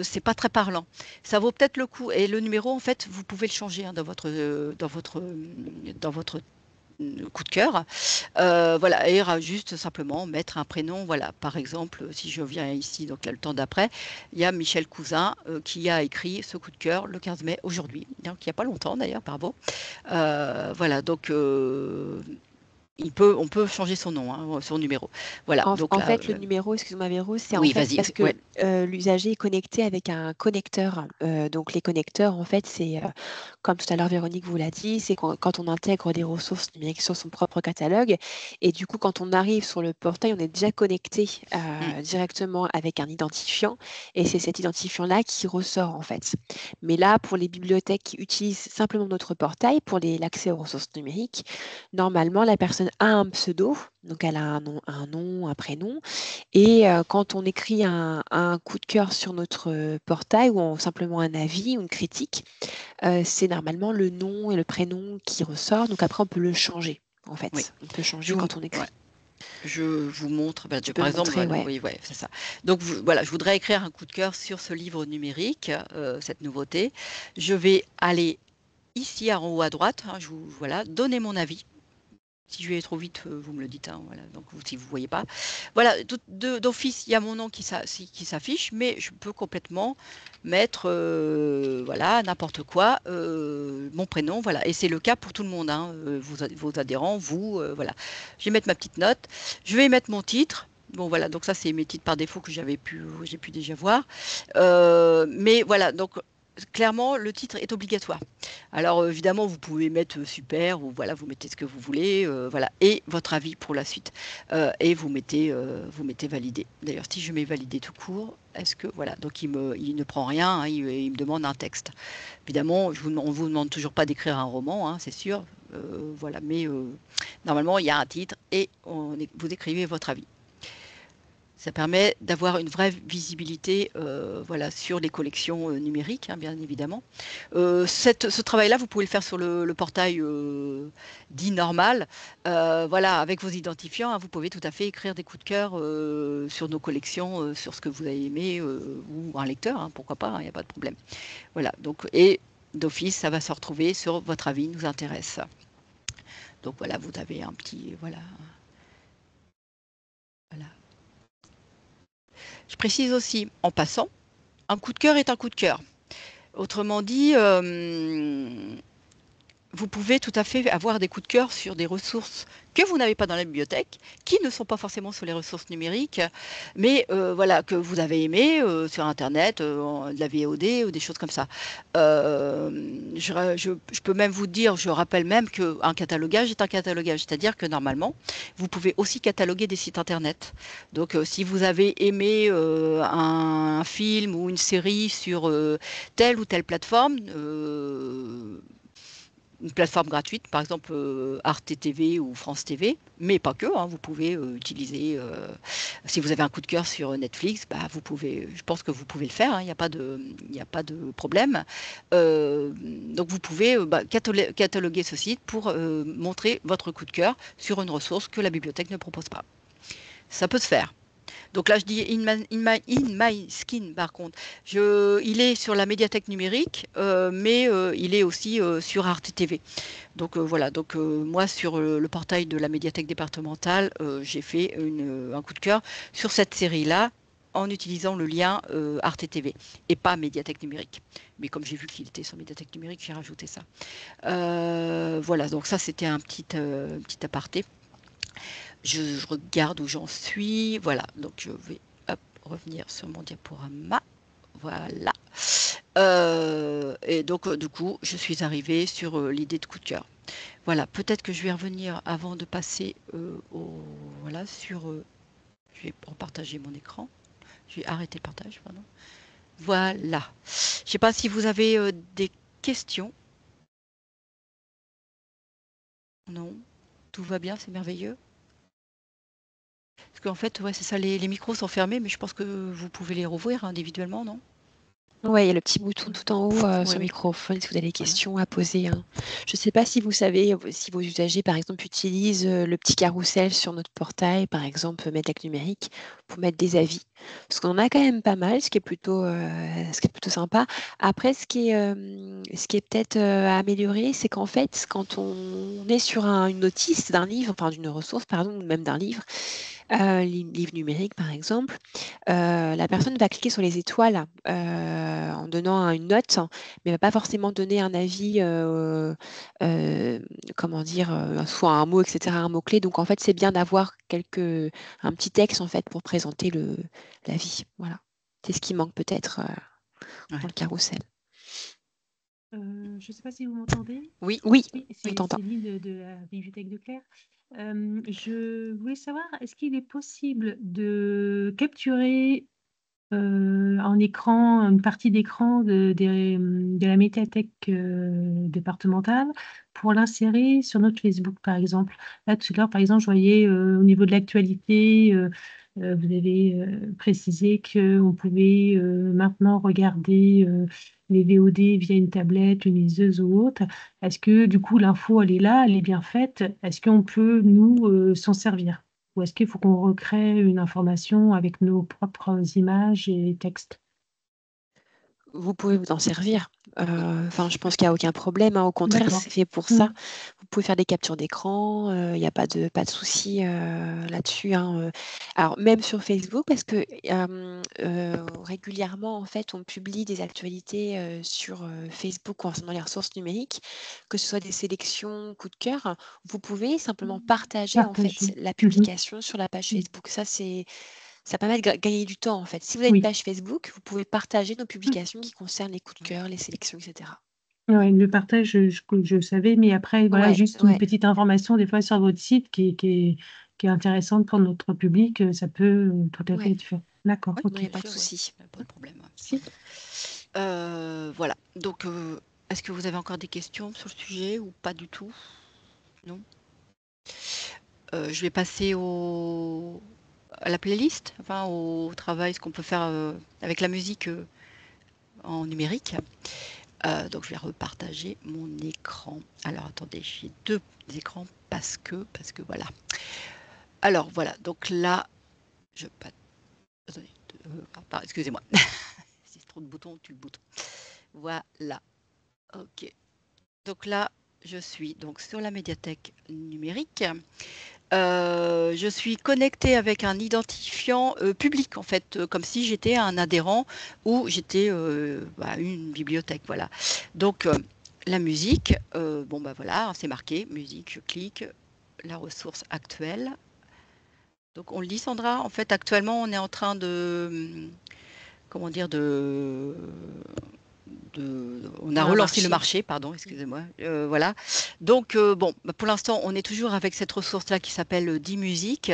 Speaker 1: c'est pas très parlant. Ça vaut peut-être le coup. Et le numéro, en fait, vous pouvez le changer hein, dans votre coup de cœur. Voilà, et juste simplement mettre un prénom. Voilà, par exemple, si je viens ici, donc là, le temps d'après, il y a Michel Cousin qui a écrit ce coup de cœur le 15 mai aujourd'hui, donc il n'y a pas longtemps d'ailleurs, bravo. Voilà, donc on peut changer son nom, hein, son numéro. Voilà, donc
Speaker 2: En
Speaker 1: là,
Speaker 2: fait, le numéro, excuse-moi Véro, c'est en
Speaker 1: oui,
Speaker 2: fait
Speaker 1: vas-y.
Speaker 2: parce que
Speaker 1: Ouais.
Speaker 2: l'usager est connecté avec un connecteur. Donc les connecteurs, en fait, c'est comme tout à l'heure Véronique vous l'a dit, c'est quand on intègre des ressources numériques sur son propre catalogue. Et du coup, quand on arrive sur le portail, on est déjà connecté
Speaker 1: Mm,
Speaker 2: directement avec un identifiant. Et c'est cet identifiant-là qui ressort, en fait. Mais là, pour les bibliothèques qui utilisent simplement notre portail pour l'accès aux ressources numériques, normalement, la personne a un pseudo. Donc, elle a un nom, un prénom. Et quand on écrit un coup de cœur sur notre portail ou simplement un avis ou une critique, c'est normalement le nom et le prénom qui ressort. Donc après, on peut le changer, en
Speaker 1: oui.
Speaker 2: fait. On peut
Speaker 1: Je
Speaker 2: changer
Speaker 1: vous,
Speaker 2: quand on
Speaker 1: ouais.
Speaker 2: écrit.
Speaker 1: Je vous montre,
Speaker 2: Tu peux
Speaker 1: par exemple,
Speaker 2: montrer,
Speaker 1: voilà,
Speaker 2: ouais.
Speaker 1: oui, ouais, c'est ça. Donc voilà, je voudrais écrire un coup de cœur sur ce livre numérique, cette nouveauté. Je vais aller ici en haut à droite, hein, voilà, donner mon avis. Si je vais trop vite, vous me le dites, hein, voilà, donc si vous ne voyez pas. Voilà, d'office, il y a mon nom qui s'affiche, mais je peux complètement mettre voilà, n'importe quoi, mon prénom, voilà. Et c'est le cas pour tout le monde, hein, vos adhérents, vous, voilà. Je vais mettre ma petite note. Je vais mettre mon titre. Bon, voilà, donc ça, c'est mes titres par défaut que j'ai pu déjà voir. Mais voilà, donc clairement, le titre est obligatoire. Alors évidemment, vous pouvez mettre super ou voilà, vous mettez ce que vous voulez, voilà, et votre avis pour la suite. Et vous mettez validé. D'ailleurs, si je mets validé tout court, est-ce que voilà, donc il ne prend rien, hein, il me demande un texte. Évidemment, on vous demande toujours pas d'écrire un roman, hein, c'est sûr, voilà, mais normalement il y a un titre et vous écrivez votre avis. Ça permet d'avoir une vraie visibilité voilà, sur les collections numériques, hein, bien évidemment. Ce travail-là, vous pouvez le faire sur le portail dit normal. Voilà, avec vos identifiants, hein, vous pouvez tout à fait écrire des coups de cœur sur nos collections, sur ce que vous avez aimé, ou un lecteur, hein, pourquoi pas, il n'y a pas de problème. Voilà, donc, et d'office, ça va se retrouver sur votre avis nous intéresse. Donc voilà, vous avez un petit... Voilà, voilà. Je précise aussi, en passant, un coup de cœur est un coup de cœur. Autrement dit, vous pouvez tout à fait avoir des coups de cœur sur des ressources que vous n'avez pas dans la bibliothèque, qui ne sont pas forcément sur les ressources numériques, mais voilà, que vous avez aimé sur Internet, de la VOD ou des choses comme ça. Je peux même vous dire, je rappelle même qu'un catalogage est un catalogage, c'est-à-dire que normalement, vous pouvez aussi cataloguer des sites Internet. Donc, si vous avez aimé un film ou une série sur telle ou telle plateforme, une plateforme gratuite, par exemple Arte TV ou France TV, mais pas que, hein, vous pouvez utiliser, si vous avez un coup de cœur sur Netflix, bah, vous pouvez, je pense que vous pouvez le faire, hein, il n'y a pas de, il n'y a pas de problème. Donc vous pouvez cataloguer ce site pour montrer votre coup de cœur sur une ressource que la bibliothèque ne propose pas. Ça peut se faire. Donc là, je dis In My Skin, par contre. Il est sur la médiathèque numérique, mais il est aussi sur Arte TV. Donc voilà, donc moi, sur le portail de la médiathèque départementale, j'ai fait un coup de cœur sur cette série-là en utilisant le lien Arte TV et pas médiathèque numérique. Mais comme j'ai vu qu'il était sur médiathèque numérique, j'ai rajouté ça. Voilà, donc ça, c'était un petit aparté. Je regarde où j'en suis. Voilà, donc je vais revenir sur mon diaporama. Voilà. Et donc, du coup, je suis arrivée sur l'idée de coup de cœur. Voilà, peut-être que je vais revenir avant de passer voilà, sur... je vais repartager mon écran. Je vais arrêter le partage, pardon. Voilà. Je ne sais pas si vous avez des questions. Non, tout va bien, c'est merveilleux. Parce qu'en fait, ouais, c'est ça, les micros sont fermés, mais je pense que vous pouvez les rouvrir individuellement, non?
Speaker 2: Ouais, il y a le petit bouton tout en haut
Speaker 1: Oui,
Speaker 2: sur le
Speaker 1: oui.
Speaker 2: microphone si vous avez des
Speaker 1: Voilà.
Speaker 2: questions à poser, hein. Je ne sais pas si vous savez, si vos usagers, par exemple, utilisent le petit carrousel sur notre portail, par exemple, Médiathèque numérique, pour mettre des avis. Parce qu'on en a quand même pas mal, ce qui est plutôt sympa. Après, ce qui est peut-être à améliorer, c'est qu'en fait, quand on est sur une notice d'un livre, enfin d'une ressource, pardon, ou même d'un livre, livre numérique par exemple, la personne va cliquer sur les étoiles en donnant une note, mais va pas forcément donner un avis, comment dire, soit un mot, etc., un mot-clé. Donc en fait, c'est bien d'avoir un petit texte en fait pour présenter l'avis. Voilà. C'est ce qui manque peut-être
Speaker 1: Ouais.
Speaker 2: dans le carrousel.
Speaker 3: Je ne sais pas si vous m'entendez.
Speaker 1: Oui,
Speaker 2: Oui,
Speaker 3: Oui,
Speaker 2: on t'entend.
Speaker 3: c'est Céline de la bibliothèque de Claire. Je voulais savoir, est-ce qu'il est possible de capturer en écran, une partie d'écran de la médiathèque départementale pour l'insérer sur notre Facebook, par exemple. Là, tout à l'heure, par exemple, je voyais au niveau de l'actualité, vous avez précisé qu'on pouvait maintenant regarder les VOD via une tablette, une liseuse ou autre. Est-ce que du coup, l'info, elle est là, elle est bien faite? Est-ce qu'on peut, nous, s'en servir? Ou est-ce qu'il faut qu'on recrée une information avec nos propres images et textes?
Speaker 2: Vous pouvez vous en servir. Enfin, je pense qu'il n'y a aucun problème, hein. Au contraire,
Speaker 3: D'accord.
Speaker 2: c'est fait pour ça. Vous pouvez faire des captures d'écran, il n'y a pas de souci là-dessus, hein. Alors, même sur Facebook, parce que régulièrement, en fait, on publie des actualités sur Facebook concernant les ressources numériques, que ce soit des sélections, coup de cœur. Vous pouvez simplement partager en fait
Speaker 3: Partager.
Speaker 2: la
Speaker 3: Mhm.
Speaker 2: publication sur la page Facebook. Ça permet de gagner du temps, en fait. Si vous avez une
Speaker 3: Oui.
Speaker 2: page Facebook, vous pouvez partager nos publications qui concernent les coups de cœur, les sélections, etc.
Speaker 3: Ouais, le partage, je savais, mais après, voilà,
Speaker 2: Ouais,
Speaker 3: juste une
Speaker 2: ouais.
Speaker 3: petite information des fois sur votre site qui est intéressante pour notre public, ça peut tout à fait
Speaker 2: Ouais.
Speaker 3: être fait. D'accord,
Speaker 1: oui,
Speaker 2: Non,
Speaker 3: ok.
Speaker 2: il n'y a
Speaker 1: bien
Speaker 2: pas de
Speaker 1: sûr, ouais.
Speaker 2: souci.
Speaker 1: Pas de problème.
Speaker 3: Si.
Speaker 1: Voilà. Donc, est-ce que vous avez encore des questions sur le sujet ou pas du tout? Non? Je vais passer à la playlist, enfin au travail, ce qu'on peut faire avec la musique en numérique. Donc, je vais repartager mon écran. Alors, attendez, j'ai deux écrans parce que voilà. Alors, voilà. Donc là, je... Attendez, excusez-moi. Si c'est trop de boutons, tu le bouton. Voilà. Ok. Donc là, je suis donc sur la médiathèque numérique. Je suis connectée avec un identifiant public, en fait, comme si j'étais un adhérent ou j'étais une bibliothèque. Voilà. Donc, la musique, bon bah voilà, c'est marqué, musique, je clique, la ressource actuelle. Donc on le dit Sandra, en fait actuellement on est en train de, comment dire, on a
Speaker 2: Sur un
Speaker 1: relancé le
Speaker 2: marché.
Speaker 1: marché, pardon, excusez-moi. Voilà. Donc, bon, bah, pour l'instant, on est toujours avec cette ressource-là qui s'appelle 10 musiques.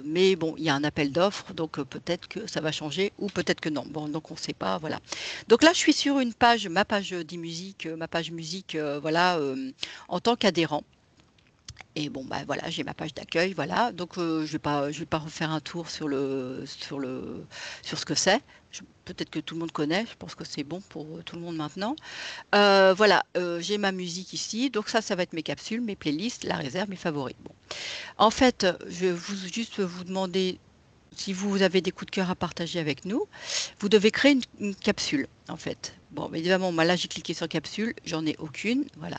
Speaker 1: Mais bon, il y a un appel d'offres, donc peut-être que ça va changer ou peut-être que non. Bon, donc on ne sait pas, voilà. Donc là, je suis sur une page, ma page 10 musiques, ma page musique, voilà, en tant qu'adhérent. Et bon, bah voilà, j'ai ma page d'accueil, voilà. Donc, je vais pas refaire un tour sur ce que c'est. Peut-être que tout le monde connaît. Je pense que c'est bon pour tout le monde maintenant. Voilà, j'ai ma musique ici. Donc ça va être mes capsules, mes playlists, la réserve, mes favoris. Bon. En fait, je vais juste vous demander si vous avez des coups de cœur à partager avec nous, vous devez créer une capsule, en fait. Bon, mais évidemment, moi là, j'ai cliqué sur capsule, j'en ai aucune, voilà.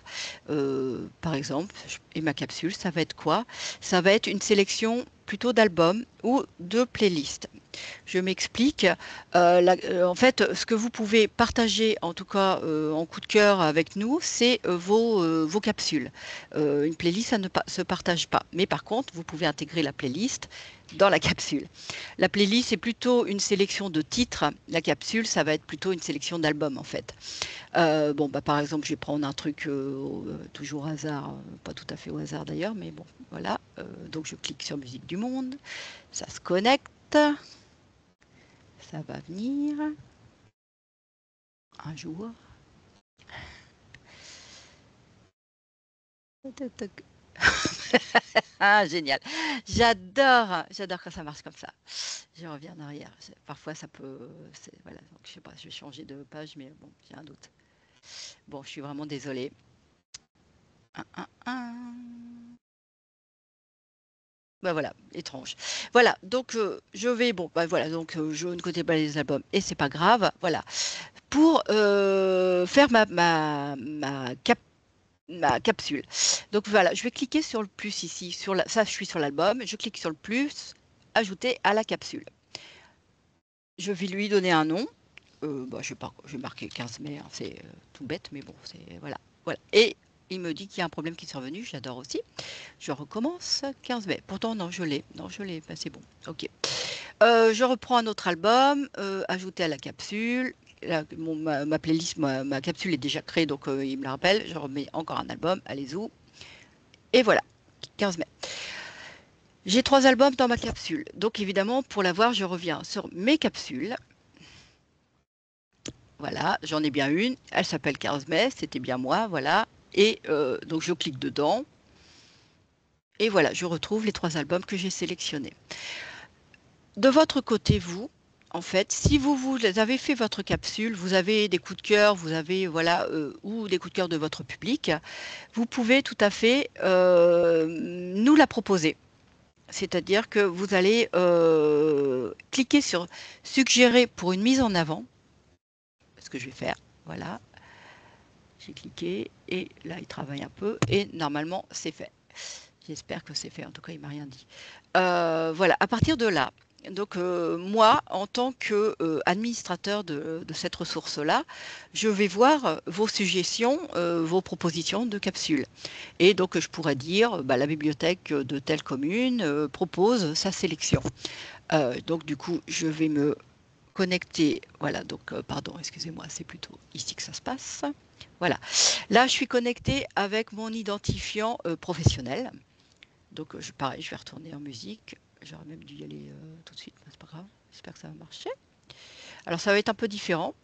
Speaker 1: Par exemple, et ma capsule, ça va être quoi? Ça va être une sélection plutôt d'albums ou de playlists. Je m'explique. En fait, ce que vous pouvez partager, en tout cas en coup de cœur avec nous, c'est vos capsules. Une playlist, ça ne se partage pas. Mais par contre, vous pouvez intégrer la playlist dans la capsule. La playlist, c'est plutôt une sélection de titres. La capsule, ça va être plutôt une sélection d'albums, en fait. Bon, bah, par exemple, je vais prendre un truc toujours au hasard, pas tout à fait au hasard d'ailleurs, mais bon, voilà. Donc, je clique sur Musique du Monde. Ça se connecte. Ça va venir un jour. Ah, génial. J'adore quand ça marche comme ça. Je reviens en arrière. Parfois, ça peut. Voilà, donc je sais pas, je vais changer de page, mais bon, j'ai un doute. Bon, je suis vraiment désolée. Bah voilà, étrange. Voilà, donc je vais, bon, bah voilà, donc je ne connais pas les albums et c'est pas grave, voilà. Pour faire ma capsule. Donc voilà, je vais cliquer sur le plus ici, ça je suis sur l'album, je clique sur le plus, ajouter à la capsule. Je vais lui donner un nom. Bah, je vais marquer 15 mai, hein, c'est tout bête, mais bon, c'est voilà, voilà. Et il me dit qu'il y a un problème qui est survenu, j'adore aussi. Je recommence 15 mai. Pourtant, non, je l'ai, bah, c'est bon. Ok. Je reprends un autre album, ajouter à la capsule. Ma playlist, ma capsule est déjà créée, donc il me la rappelle. Je remets encore un album, allez-y. Et voilà, 15 mai. J'ai 3 albums dans ma capsule. Donc évidemment, pour l'avoir, je reviens sur mes capsules. Voilà, j'en ai bien une. Elle s'appelle 15 mai, c'était bien moi, voilà. Et donc je clique dedans. Et voilà, je retrouve les 3 albums que j'ai sélectionnés. De votre côté, vous, en fait, si vous avez fait votre capsule, vous avez des coups de cœur, vous avez, voilà, ou des coups de cœur de votre public, vous pouvez tout à fait nous la proposer. C'est-à-dire que vous allez cliquer sur suggérer pour une mise en avant. Ce que je vais faire, voilà. J'ai cliqué et là, il travaille un peu et normalement, c'est fait. J'espère que c'est fait. En tout cas, il m'a rien dit. Voilà, à partir de là, donc moi, en tant qu'administrateur de cette ressource-là, je vais voir vos suggestions, vos propositions de capsules. Et donc, je pourrais dire, bah, la bibliothèque de telle commune propose sa sélection. Donc, du coup, je vais me connecter. Voilà, donc, pardon, excusez-moi, c'est plutôt ici que ça se passe. Voilà. Là, je suis connectée avec mon identifiant professionnel. Donc, pareil, je vais retourner en musique. J'aurais même dû y aller tout de suite, mais c'est pas grave. J'espère que ça va marcher. Alors, ça va être un peu différent.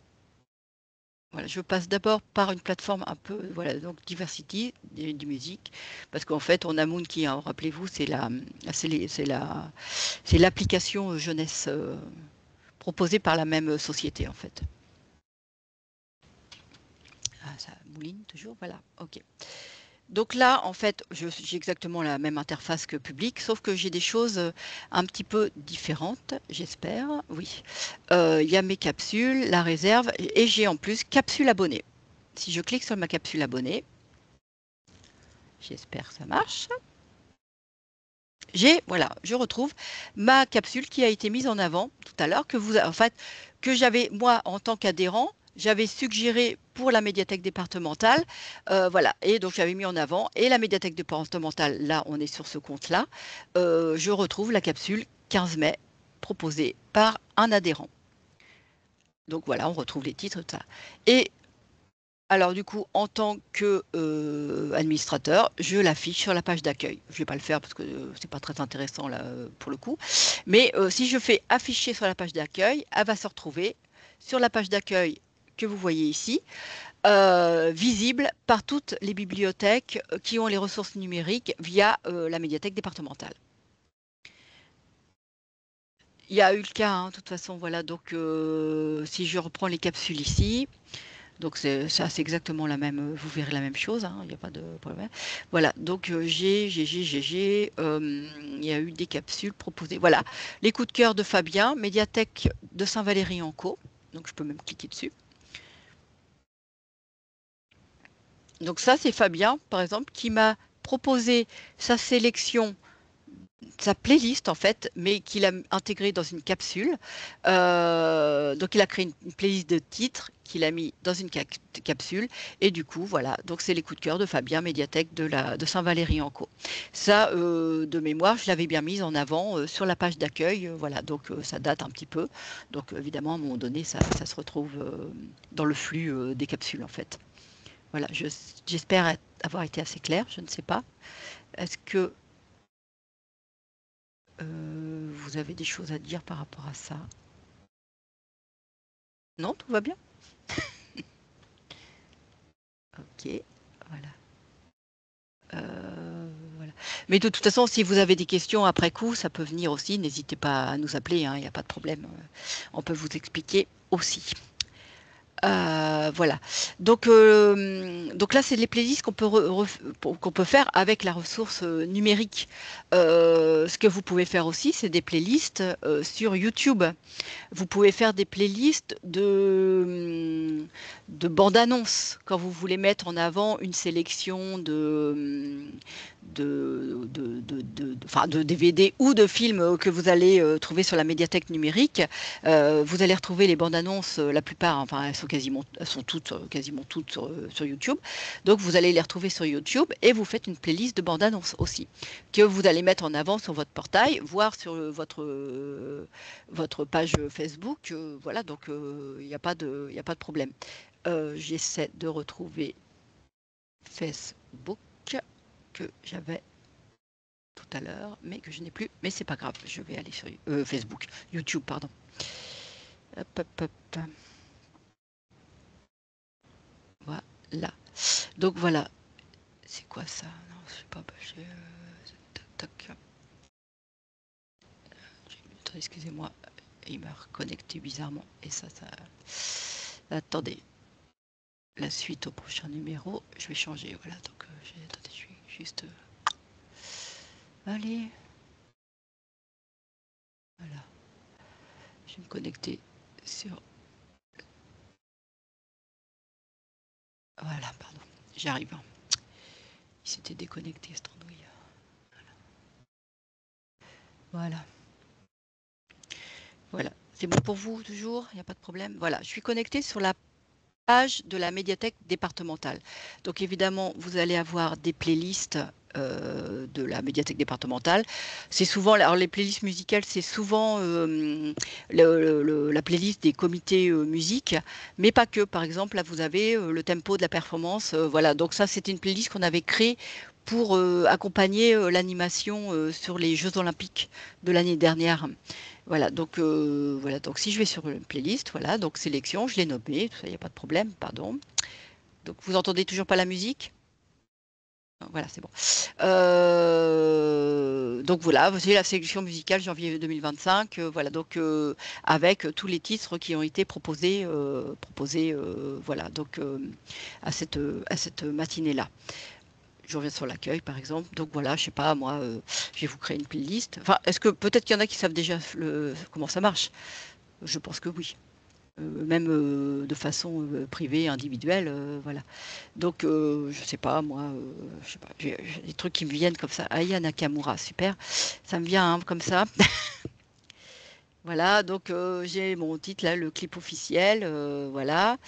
Speaker 1: Voilà, je passe d'abord par une plateforme un peu, voilà, donc Diversity, du musique, parce qu'en fait, on a Moonkey, hein, rappelez-vous, c'est l'application jeunesse proposée par la même société, en fait. Ah, ça mouline toujours, voilà, ok. Donc là, en fait, j'ai exactement la même interface que public, sauf que j'ai des choses un petit peu différentes, j'espère. Oui. Il y a mes capsules, la réserve, et j'ai en plus capsule abonnée. Si je clique sur ma capsule abonnée, j'espère que ça marche. Voilà, je retrouve ma capsule qui a été mise en avant tout à l'heure, que j'avais, moi, en tant qu'adhérent, j'avais suggéré pour la médiathèque départementale. Voilà, et donc j'avais mis en avant, et la médiathèque départementale, là on est sur ce compte-là, je retrouve la capsule 15 mai proposée par un adhérent. Donc voilà, on retrouve les titres, tout ça. Et alors du coup, en tant que administrateur, je l'affiche sur la page d'accueil. Je ne vais pas le faire parce que c'est pas très intéressant là pour le coup. Mais si je fais afficher sur la page d'accueil, elle va se retrouver sur la page d'accueil que vous voyez ici, visible par toutes les bibliothèques qui ont les ressources numériques via la médiathèque départementale. Il y a eu le cas, hein, de toute façon, voilà. Donc, si je reprends les capsules ici, donc ça, c'est exactement la même. Vous verrez la même chose, hein, il n'y a pas de problème. Voilà. Donc, il y a eu des capsules proposées. Voilà. Les coups de cœur de Fabien, médiathèque de Saint-Valery-en-Caux. Donc, je peux même cliquer dessus. Donc, ça, c'est Fabien, par exemple, qui m'a proposé sa sélection, sa playlist en fait, mais qu'il a intégré dans une capsule. Donc il a créé une playlist de titres qu'il a mis dans une capsule, et du coup voilà, donc c'est les coups de cœur de Fabien, médiathèque de Saint-Valery-en-Caux. Ça, de mémoire, je l'avais bien mise en avant sur la page d'accueil, voilà, donc ça date un petit peu, donc évidemment à un moment donné ça se retrouve dans le flux des capsules en fait. Voilà, j'espère avoir été assez claire, je ne sais pas. Est-ce que vous avez des choses à dire par rapport à ça? Non, tout va bien? Ok, voilà. Voilà. Mais de toute façon, si vous avez des questions après coup, ça peut venir aussi. N'hésitez pas à nous appeler, hein, il n'y a pas de problème. On peut vous expliquer aussi. Voilà. Donc là, c'est les playlists qu'on peut faire avec la ressource numérique. Ce que vous pouvez faire aussi, c'est des playlists sur YouTube. Vous pouvez faire des playlists de bandes-annonces quand vous voulez mettre en avant une sélection enfin, de DVD ou de films que vous allez trouver sur la médiathèque numérique. Vous allez retrouver les bandes-annonces, la plupart, enfin elles sont toutes, quasiment toutes sur YouTube. Donc vous allez les retrouver sur YouTube et vous faites une playlist de bandes-annonces aussi, que vous allez mettre en avant sur votre portail, voire sur votre page Facebook. Voilà, donc il n'y a pas de problème. J'essaie de retrouver Facebook que j'avais tout à l'heure, mais que je n'ai plus. Mais c'est pas grave, je vais aller sur Facebook, YouTube, pardon. Hop, hop, hop. Voilà. Donc voilà. C'est quoi ça? Non, je sais pas. Tac, tac. Excusez-moi, il m'a reconnecté bizarrement. Et ça. Attendez. La suite au prochain numéro, je vais changer. Voilà, donc attendez, je vais juste. Allez. Voilà. Je vais me connecter sur. Voilà, pardon. J'arrive. Il s'était déconnecté, cette andouille. Voilà. Voilà. C'est bon pour vous, toujours? Il n'y a pas de problème? Voilà. Je suis connectée sur la page de la médiathèque départementale. Donc évidemment, vous allez avoir des playlists de la médiathèque départementale. C'est souvent, alors les playlists musicales, c'est souvent la playlist des comités musique, mais pas que. Par exemple, là, vous avez le tempo de la performance. Voilà, donc ça, c'était une playlist qu'on avait créée pour accompagner l'animation sur les Jeux Olympiques de l'année dernière. Voilà, donc si je vais sur une playlist, voilà, donc sélection, je l'ai nommée, tout ça, il n'y a pas de problème, pardon. Donc vous entendez toujours pas la musique? Voilà, c'est bon. Donc voilà, vous avez la sélection musicale janvier 2025, voilà, donc avec tous les titres qui ont été proposés, voilà, donc à cette matinée-là. Je reviens sur l'accueil, par exemple. Donc voilà, je sais pas, moi, je vais vous créer une playlist. Enfin, est-ce que peut-être qu'il y en a qui savent déjà comment ça marche? Je pense que oui. Même de façon privée, individuelle, voilà. Donc, je sais pas, moi, je sais pas, j'ai des trucs qui me viennent comme ça. Aya Nakamura, super. Ça me vient hein, comme ça. Voilà, donc j'ai mon titre là, le clip officiel, voilà.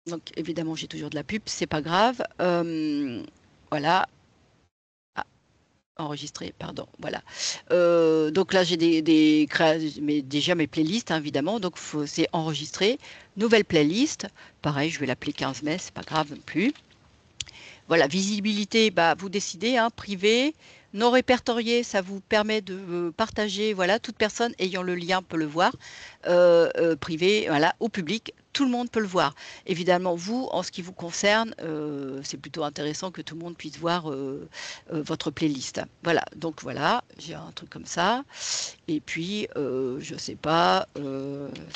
Speaker 1: Donc évidemment, j'ai toujours de la pub, c'est pas grave. Voilà. Ah, enregistré, pardon. Voilà. Donc là, j'ai mais déjà mes playlists, hein, évidemment. Donc c'est enregistré. Nouvelle playlist. Pareil, je vais l'appeler 15 mai, c'est pas grave non plus. Voilà, visibilité, bah, vous décidez, hein, privé. Non répertorié, ça vous permet de partager, voilà, toute personne ayant le lien peut le voir. Privé, voilà, au public, tout le monde peut le voir. Évidemment, vous, en ce qui vous concerne, c'est plutôt intéressant que tout le monde puisse voir votre playlist. Voilà, donc voilà, j'ai un truc comme ça. Et puis, je sais pas,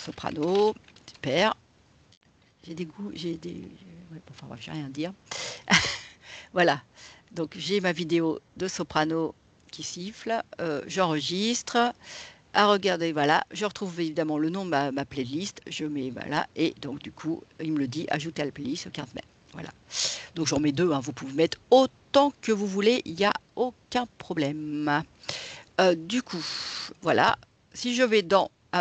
Speaker 1: soprano, super. J'ai des goûts, ouais, enfin, bref, j'ai rien à dire. Voilà, donc j'ai ma vidéo de soprano qui siffle, j'enregistre, à regarder, voilà, je retrouve évidemment le nom de ma playlist, je mets, voilà, et donc du coup, il me le dit, ajouter à la playlist le 15 mai, voilà. Donc j'en mets deux, hein, vous pouvez mettre autant que vous voulez, il n'y a aucun problème. Du coup, voilà, si je vais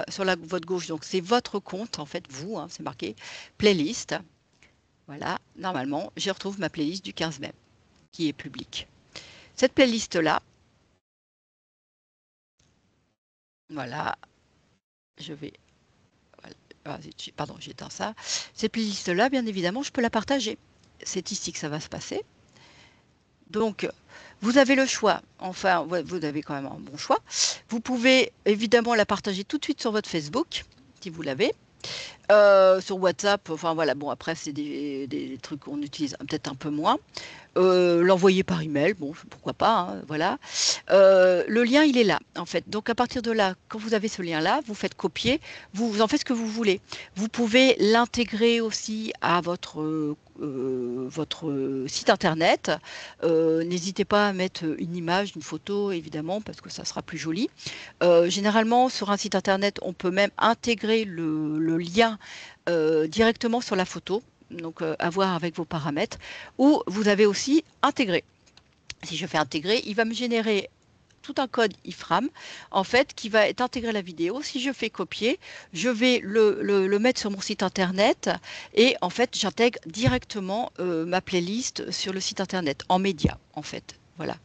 Speaker 1: sur votre gauche, donc c'est votre compte, en fait, vous, hein, c'est marqué, playlist, voilà, normalement, je retrouve ma playlist du 15 mai, qui est publique. Cette playlist-là, voilà, je vais, voilà, pardon, j'éteins ça. Cette playlist-là, bien évidemment, je peux la partager. C'est ici que ça va se passer. Donc, vous avez le choix, enfin, vous avez quand même un bon choix. Vous pouvez évidemment la partager tout de suite sur votre Facebook, si vous l'avez. Sur WhatsApp, enfin voilà, bon après c'est des trucs qu'on utilise peut-être un peu moins. L'envoyer par email, bon, pourquoi pas, hein, voilà. Le lien, il est là, en fait. Donc, à partir de là, quand vous avez ce lien-là, vous faites copier, vous en faites ce que vous voulez. Vous pouvez l'intégrer aussi à votre site internet. N'hésitez pas à mettre une image, une photo, évidemment, parce que ça sera plus joli. Généralement, sur un site internet, on peut même intégrer le lien directement sur la photo, donc à voir avec vos paramètres, ou vous avez aussi intégré. Si je fais intégrer, il va me générer tout un code IFRAM, en fait, qui va être intégré à la vidéo. Si je fais copier, je vais le mettre sur mon site internet et en fait, j'intègre directement ma playlist sur le site internet, en média, en fait. Voilà.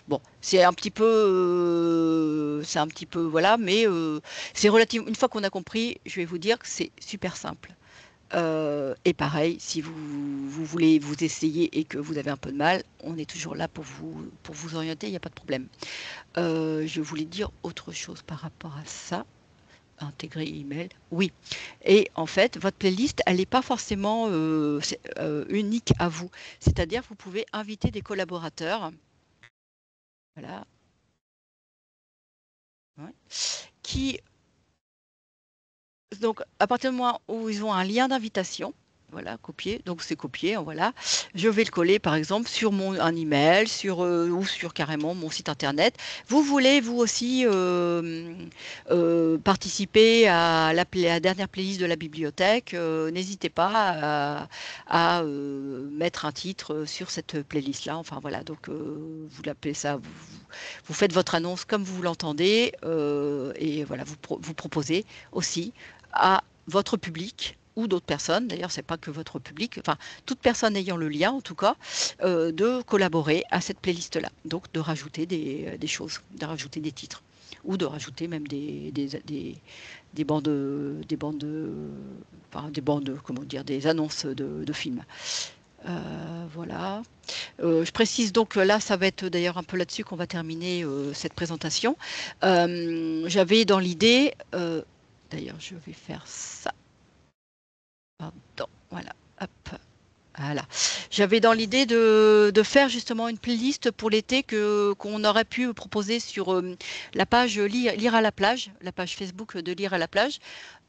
Speaker 1: Bon, c'est un petit peu, voilà, mais c'est relativement. Une fois qu'on a compris, je vais vous dire que c'est super simple. Et pareil, si vous voulez vous essayer et que vous avez un peu de mal, on est toujours là pour vous orienter, il n'y a pas de problème. Je voulais dire autre chose par rapport à ça. Intégrer email. Oui. Et en fait, votre playlist, elle n'est pas forcément unique à vous. C'est-à-dire, vous pouvez inviter des collaborateurs. Voilà. Ouais. Qui, donc, à partir du moment où ils ont un lien d'invitation, voilà, copier, donc c'est copié, hein, voilà. Je vais le coller par exemple sur un email, ou sur carrément mon site internet. Vous voulez vous aussi participer à la dernière playlist de la bibliothèque, n'hésitez pas mettre un titre sur cette playlist-là. Enfin voilà, donc vous l'appelez ça, vous faites votre annonce comme vous l'entendez, et voilà, vous proposez aussi à votre public ou d'autres personnes, d'ailleurs c'est pas que votre public, enfin toute personne ayant le lien en tout cas, de collaborer à cette playlist-là. Donc de rajouter des choses, de rajouter des titres ou de rajouter même des bandes, comment dire, des annonces de films. Voilà. Je précise donc là, ça va être d'ailleurs un peu là-dessus qu'on va terminer cette présentation. J'avais dans l'idée, d'ailleurs je vais faire ça. Pardon, voilà, hop. Voilà. J'avais dans l'idée de faire justement une playlist pour l'été qu'on aurait pu proposer sur la page Lire à la plage, la page Facebook de Lire à la plage.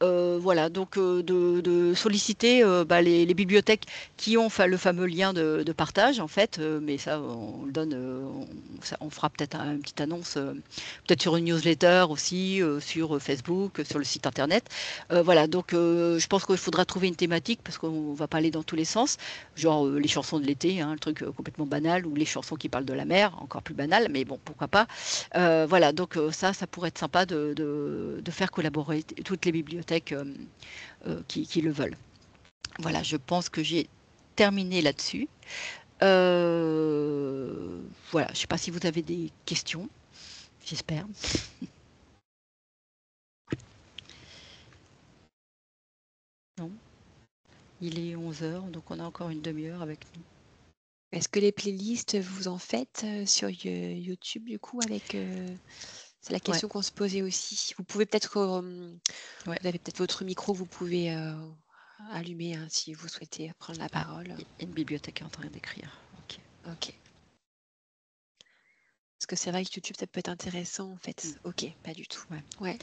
Speaker 1: Voilà, donc de solliciter les bibliothèques qui ont le fameux lien de partage en fait, mais ça on le donne, on fera peut-être une petite annonce, peut-être sur une newsletter aussi, sur Facebook, sur le site internet. Voilà, donc je pense qu'il faudra trouver une thématique parce qu'on va pas aller dans tous les sens, genre les chansons de l'été, hein, le truc complètement banal, ou les chansons qui parlent de la mer, encore plus banal, mais bon, pourquoi pas. Voilà, donc ça pourrait être sympa de faire collaborer toutes les bibliothèques qui le veulent. Voilà, je pense que j'ai terminé là-dessus. Voilà, je ne sais pas si vous avez des questions, j'espère. Non, il est 11 h, donc on a encore une demi-heure avec nous.
Speaker 2: Est-ce que les playlists, vous en faites sur YouTube, du coup, avec. C'est la
Speaker 1: Ouais,
Speaker 2: question qu'on se posait aussi. Vous pouvez peut-être.
Speaker 1: ouais.
Speaker 2: Vous avez peut-être votre micro, vous pouvez allumer hein, si vous souhaitez prendre la
Speaker 1: Ah,
Speaker 2: parole.
Speaker 1: il y a une bibliothèque en train d'écrire. Ok.
Speaker 2: Ok. Parce que c'est vrai que YouTube, ça peut être intéressant en fait. Ok, pas du tout.
Speaker 1: Ouais.
Speaker 2: Ouais.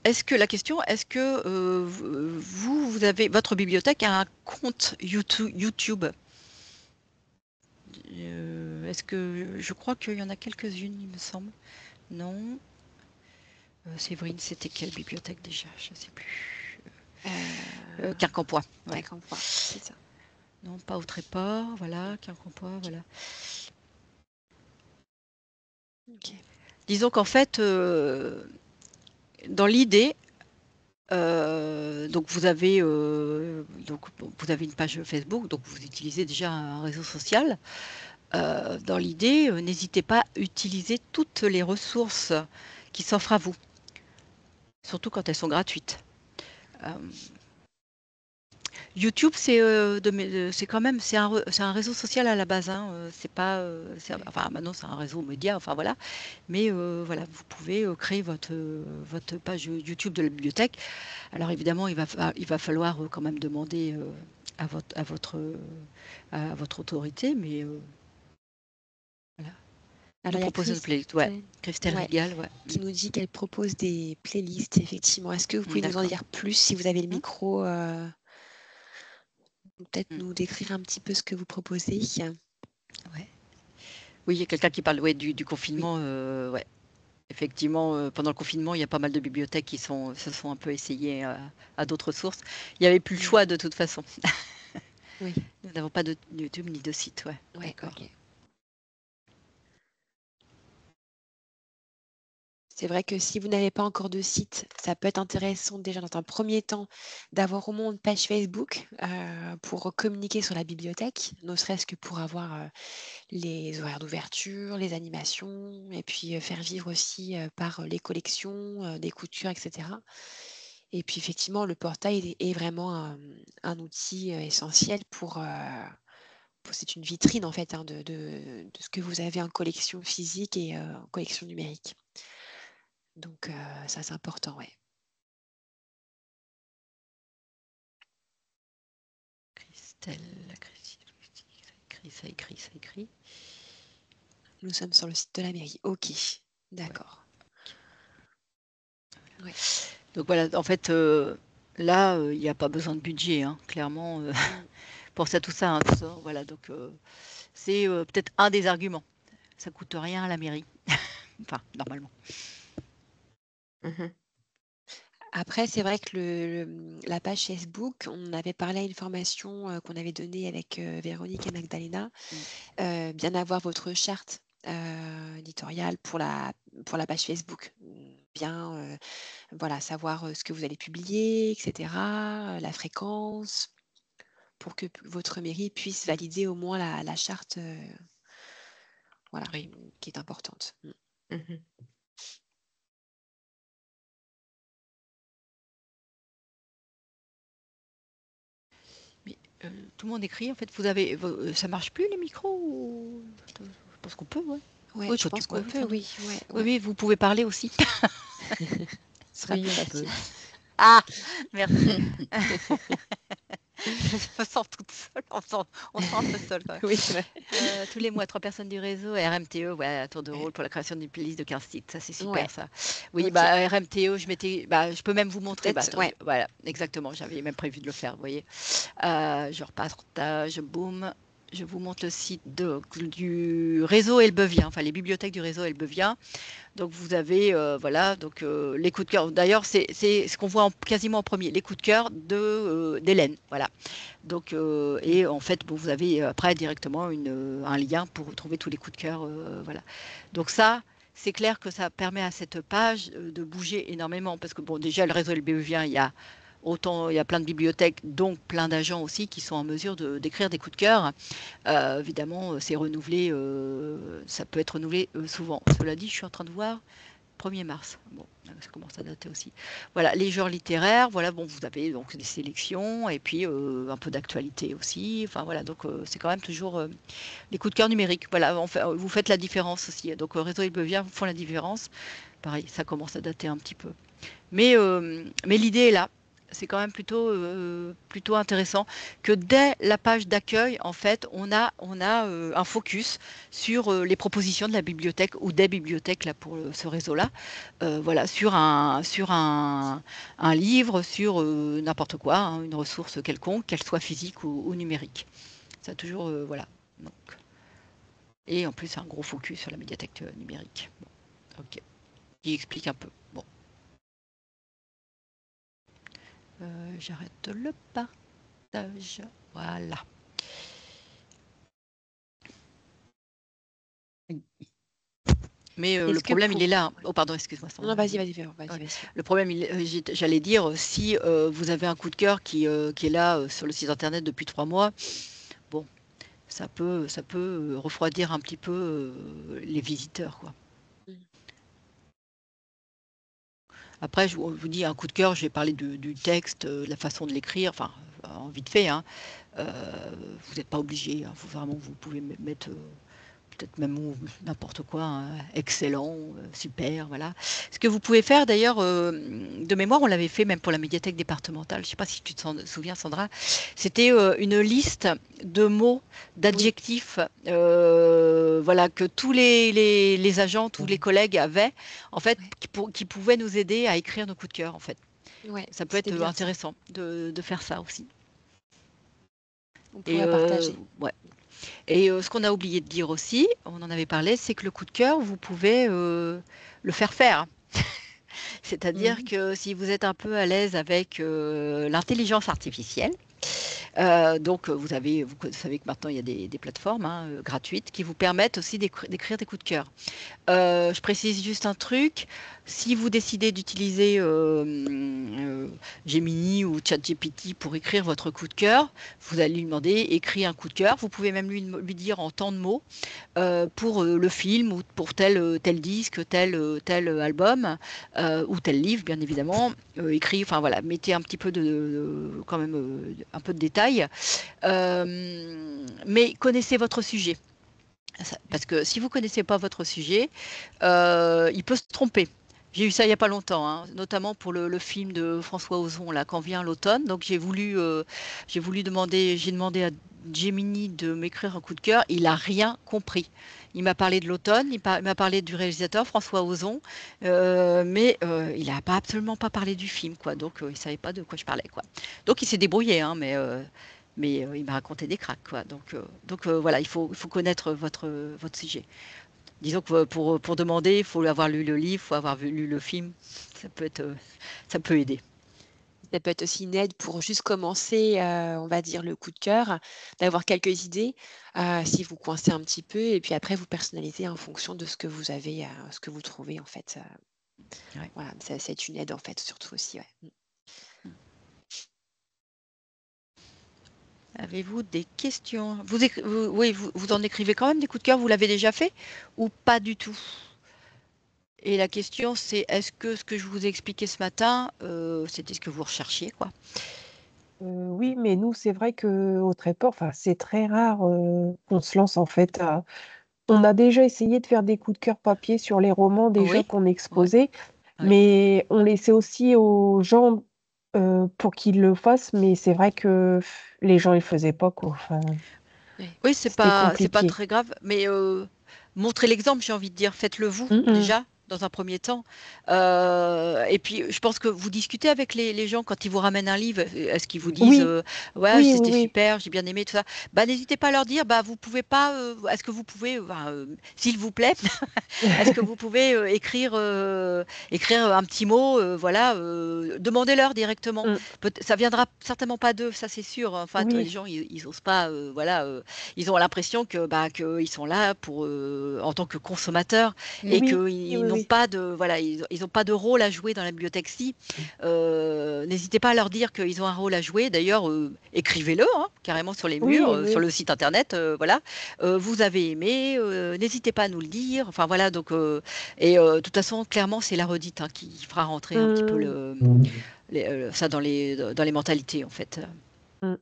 Speaker 1: Est-ce que vous avez votre bibliothèque a un compte YouTube? Est-ce que je crois qu'il y en a quelques-unes, il me semble. Non. Séverine, c'était quelle bibliothèque déjà? Je ne sais plus. Quincampoix. Ouais.
Speaker 2: Quincampoix, c'est ça.
Speaker 1: Non, pas au Tréport. Voilà, Quincampoix. Voilà.
Speaker 2: Ok.
Speaker 1: Disons qu'en fait, dans l'idée, donc vous avez une page Facebook, donc vous utilisez déjà un réseau social. Dans l'idée, n'hésitez pas à utiliser toutes les ressources qui s'offrent à vous, surtout quand elles sont gratuites. Euh, YouTube, c'est quand même c'est un réseau social à la base. Hein, c'est pas, enfin maintenant c'est un réseau média. Enfin voilà, mais voilà, vous pouvez créer votre page YouTube de la bibliothèque. Alors évidemment, il va falloir quand même demander à votre autorité, mais voilà. Nous
Speaker 2: Alors il y a
Speaker 1: proposer une playlist, ouais. Christelle
Speaker 2: ouais,
Speaker 1: Rigal, ouais.
Speaker 2: qui nous dit qu'elle propose des playlists, effectivement. Est-ce que vous pouvez nous en
Speaker 1: D'accord.
Speaker 2: dire plus si vous avez le
Speaker 1: Hum,
Speaker 2: micro peut-être
Speaker 1: hum,
Speaker 2: nous décrire un petit peu ce que vous proposez.
Speaker 1: ouais. Oui, il y a quelqu'un qui parle ouais, du
Speaker 2: Oui.
Speaker 1: confinement. Ouais. Effectivement, pendant le confinement, il y a pas mal de bibliothèques qui se sont un peu essayées à d'autres sources. Il n'y avait plus le choix de toute façon.
Speaker 2: Oui.
Speaker 1: Nous n'avons pas de YouTube ni de site, ouais.
Speaker 2: Ouais,
Speaker 1: D'accord.
Speaker 2: ok. C'est vrai que si vous n'avez pas encore de site, ça peut être intéressant déjà dans un premier temps d'avoir au moins une page Facebook pour communiquer sur la bibliothèque, ne serait-ce que pour avoir les horaires d'ouverture, les animations, et puis faire vivre aussi par les collections, des coups de cœur, etc. Et puis effectivement, le portail est vraiment un outil essentiel c'est une vitrine en fait hein, de ce que vous avez en collection physique et en collection numérique. Donc ça c'est important, ouais.
Speaker 1: Christelle, ça écrit.
Speaker 2: Nous sommes sur le site de la mairie. Ok, d'accord. Ouais.
Speaker 1: Donc voilà, en fait, là, il n'y a pas besoin de budget, hein, clairement, pour ça, tout ça. Hein, tout ça, voilà, donc c'est peut-être un des arguments. Ça coûte rien à la mairie. Enfin, normalement.
Speaker 2: Mhm. Après, c'est vrai que la page Facebook, on avait parlé à une formation qu'on avait donnée avec Véronique et Magdalena, bien avoir votre charte éditoriale pour la page Facebook. Bien, voilà, savoir ce que vous allez publier, etc., la fréquence, pour que votre mairie puisse valider au moins la charte, voilà,
Speaker 1: Oui.
Speaker 2: qui est importante.
Speaker 1: Mais tout le monde écrit, en fait, ça marche plus les micros ou... Je pense qu'on peut, ouais.
Speaker 2: Ouais,
Speaker 1: Oui,
Speaker 2: je pense qu'on peut, oui. Ouais,
Speaker 1: Oui, oui, vous pouvez parler aussi.
Speaker 2: Ce sera plus facile.
Speaker 1: Ah, merci. Je me sens toute seule. On se sent un peu seule quand même.
Speaker 2: Oui, c'est vrai.
Speaker 1: Tous les mois, 3 personnes du réseau, RMTE, ouais, à tour de rôle pour la création d'une playlist de 15 sites. Ça, c'est super,
Speaker 2: Ouais.
Speaker 1: ça. Oui,
Speaker 2: Ok.
Speaker 1: bah, RMTE, je peux même vous montrer. Bah,
Speaker 2: Peut-être,
Speaker 1: attends,
Speaker 2: ouais.
Speaker 1: voilà, exactement. J'avais même prévu de le faire, vous voyez. Je repartage, boum. Je vous montre le site du réseau Elbevien, enfin les bibliothèques du réseau Elbevien. Donc vous avez voilà donc les coups de cœur. D'ailleurs c'est ce qu'on voit quasiment en premier, les coups de cœur d'Hélène. Voilà. Donc et en fait bon, vous avez après directement un lien pour retrouver tous les coups de cœur. Voilà. Donc ça c'est clair que ça permet à cette page de bouger énormément. Parce que, bon, déjà, le réseau LBEvien, il y a plein de bibliothèques, donc plein d'agents aussi qui sont en mesure d'écrire des coups de cœur. Évidemment, c'est renouvelé, ça peut être renouvelé souvent. Cela dit, je suis en train de voir 1er mars. Bon, ça commence à dater aussi. Voilà, les genres littéraires, voilà, bon, vous avez donc des sélections et puis un peu d'actualité aussi. Enfin voilà, donc c'est quand même toujours les coups de cœur numériques. Voilà, vous faites la différence aussi. Donc Réseau LBEvien font la différence. Pareil, ça commence à dater un petit peu. Mais l'idée est là. C'est quand même plutôt intéressant que dès la page d'accueil, en fait, on a un focus sur les propositions de la bibliothèque ou des bibliothèques là, pour ce réseau-là. Voilà, sur un livre, sur n'importe quoi, hein, une ressource quelconque, qu'elle soit physique ou numérique. Ça a toujours, voilà. Donc, et en plus, un gros focus sur la médiathèque numérique. Bon, ok. Qui explique un peu. Bon. J'arrête le partage. Voilà. Mais le problème, il est là. Oh, pardon, excuse-moi.
Speaker 2: Non, vas-y.
Speaker 1: Le problème, j'allais dire, si vous avez un coup de cœur qui est là sur le site internet depuis 3 mois, bon, ça peut refroidir un petit peu les visiteurs, quoi. Après, je vous dis un coup de cœur, je vais parler du texte, de la façon de l'écrire, enfin, en vite fait, hein. Vous n'êtes pas obligé, hein, vous pouvez mettre peut-être même n'importe quoi, hein, excellent, super, voilà. Ce que vous pouvez faire d'ailleurs, de mémoire, on l'avait fait même pour la médiathèque départementale, je ne sais pas si tu te souviens Sandra, c'était une liste de mots, d'adjectifs, voilà, que tous les agents, tous les collègues avaient, en fait, qui pouvaient nous aider à écrire nos coups de cœur, en fait.
Speaker 2: Ouais,
Speaker 1: ça peut être intéressant de faire ça aussi.
Speaker 2: On pourrait partager.
Speaker 1: Ouais. Et ce qu'on a oublié de dire aussi, on en avait parlé, c'est que le coup de cœur, vous pouvez le faire. C'est-à-dire que si vous êtes un peu à l'aise avec l'intelligence artificielle, donc vous savez que maintenant il y a des plateformes gratuites qui vous permettent aussi d'écrire des coups de cœur. Je précise juste un truc, si vous décidez d'utiliser Gemini ou ChatGPT pour écrire votre coup de cœur, vous allez lui demander écris un coup de cœur. Vous pouvez même lui dire en tant de mots pour le film ou pour tel disque, tel album ou tel livre, bien évidemment. Enfin voilà, mettez un petit peu quand même un peu de détails, mais connaissez votre sujet. Parce que si vous ne connaissez pas votre sujet, il peut se tromper. J'ai eu ça il n'y a pas longtemps, hein, notamment pour le film de François Ozon, là, Quand vient l'automne. Donc j'ai demandé à Gemini de m'écrire un coup de cœur. Il n'a rien compris. Il m'a parlé de l'automne, il m'a parlé du réalisateur François Ozon, mais il n'a absolument pas parlé du film, quoi. Donc il ne savait pas de quoi je parlais, quoi. Donc il s'est débrouillé, hein, mais il m'a raconté des cracks, quoi. Donc voilà, il faut connaître votre sujet. Disons que pour demander, il faut avoir lu le livre, il faut avoir lu le film. Ça peut aider.
Speaker 2: Ça peut être aussi une aide pour juste commencer, on va dire, le coup de cœur, d'avoir quelques idées, si vous coincez un petit peu, et puis après vous personnalisez en fonction de ce que vous avez, ce que vous trouvez en fait.
Speaker 1: Ouais.
Speaker 2: Voilà, c'est une aide en fait, surtout aussi. Ouais.
Speaker 1: Avez-vous des questions? Vous en écrivez quand même des coups de cœur, vous l'avez déjà fait ou pas du tout? Et la question c'est, est-ce que ce que je vous ai expliqué ce matin, c'était ce que vous recherchiez, quoi?
Speaker 4: Oui, mais nous, c'est vrai qu'au Tréport, enfin, c'est très rare, qu'on se lance en fait on a déjà essayé de faire des coups de cœur papier sur les romans déjà
Speaker 1: Oui.
Speaker 4: qu'on exposait,
Speaker 1: Ouais.
Speaker 4: mais on laissait aussi aux gens, pour qu'ils le fassent, mais c'est vrai que les gens, ils faisaient pas, quoi, enfin,
Speaker 1: Oui, c'est
Speaker 4: c'était
Speaker 1: pas
Speaker 4: compliqué.
Speaker 1: très grave, mais montrez l'exemple, j'ai envie de dire, faites-le vous
Speaker 4: Mmh mh.
Speaker 1: déjà, dans un premier temps. Et puis, je pense que vous discutez avec les gens quand ils vous ramènent un livre. Est-ce qu'ils vous disent,
Speaker 4: Oui,
Speaker 1: ouais,
Speaker 4: oui, oui,
Speaker 1: c'était
Speaker 4: oui.
Speaker 1: super, j'ai bien aimé tout ça. Bah, n'hésitez pas à leur dire, bah, vous pouvez pas, est-ce que vous pouvez, s'il vous plaît, est-ce que vous pouvez écrire un petit mot, voilà, demandez-leur directement.
Speaker 4: Mm,
Speaker 1: Ça viendra certainement pas d'eux, ça c'est sûr. En fait, les
Speaker 4: oui,
Speaker 1: gens, ils osent pas, voilà, ils ont l'impression que, bah, qu'ils sont là pour, en tant que consommateurs et
Speaker 4: oui, oui,
Speaker 1: qu'ils n'ont
Speaker 4: oui.
Speaker 1: pas de, voilà, ils ont pas de rôle à jouer dans la bibliothèque. Si, n'hésitez pas à leur dire qu'ils ont un rôle à jouer. D'ailleurs, écrivez-le hein, carrément sur les murs,
Speaker 4: Oui,
Speaker 1: sur
Speaker 4: oui.
Speaker 1: le site internet. Voilà, vous avez aimé, n'hésitez pas à nous le dire. Enfin voilà, donc de toute façon, clairement, c'est la redite hein, qui fera rentrer un petit peu
Speaker 4: Mm,
Speaker 1: ça dans les mentalités en fait.
Speaker 4: mm.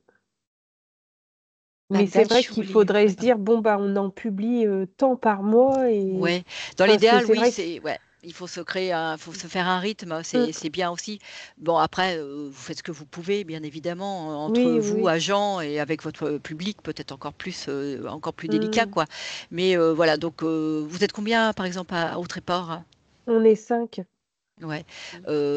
Speaker 4: Mais c'est
Speaker 2: Magda,
Speaker 4: vrai
Speaker 2: tu
Speaker 4: qu'il
Speaker 2: voulais.
Speaker 4: faudrait
Speaker 2: Ouais,
Speaker 4: se
Speaker 2: pardon.
Speaker 4: dire, bon, bah, on en publie tant par mois et
Speaker 1: Ouais, dans
Speaker 4: parce que
Speaker 1: l'idéal,
Speaker 4: c'est
Speaker 1: oui,
Speaker 4: vrai que
Speaker 1: c'est ouais. Il faut faut se faire un rythme,
Speaker 4: mm,
Speaker 1: c'est bien aussi. Bon après, vous faites ce que vous pouvez, bien évidemment, entre
Speaker 4: oui,
Speaker 1: vous,
Speaker 4: oui.
Speaker 1: agents, et avec votre public, peut-être encore plus délicat,
Speaker 4: Mm.
Speaker 1: quoi. Mais voilà, donc vous êtes combien, par exemple, à Autréport?
Speaker 4: On est 5.
Speaker 1: Ouais,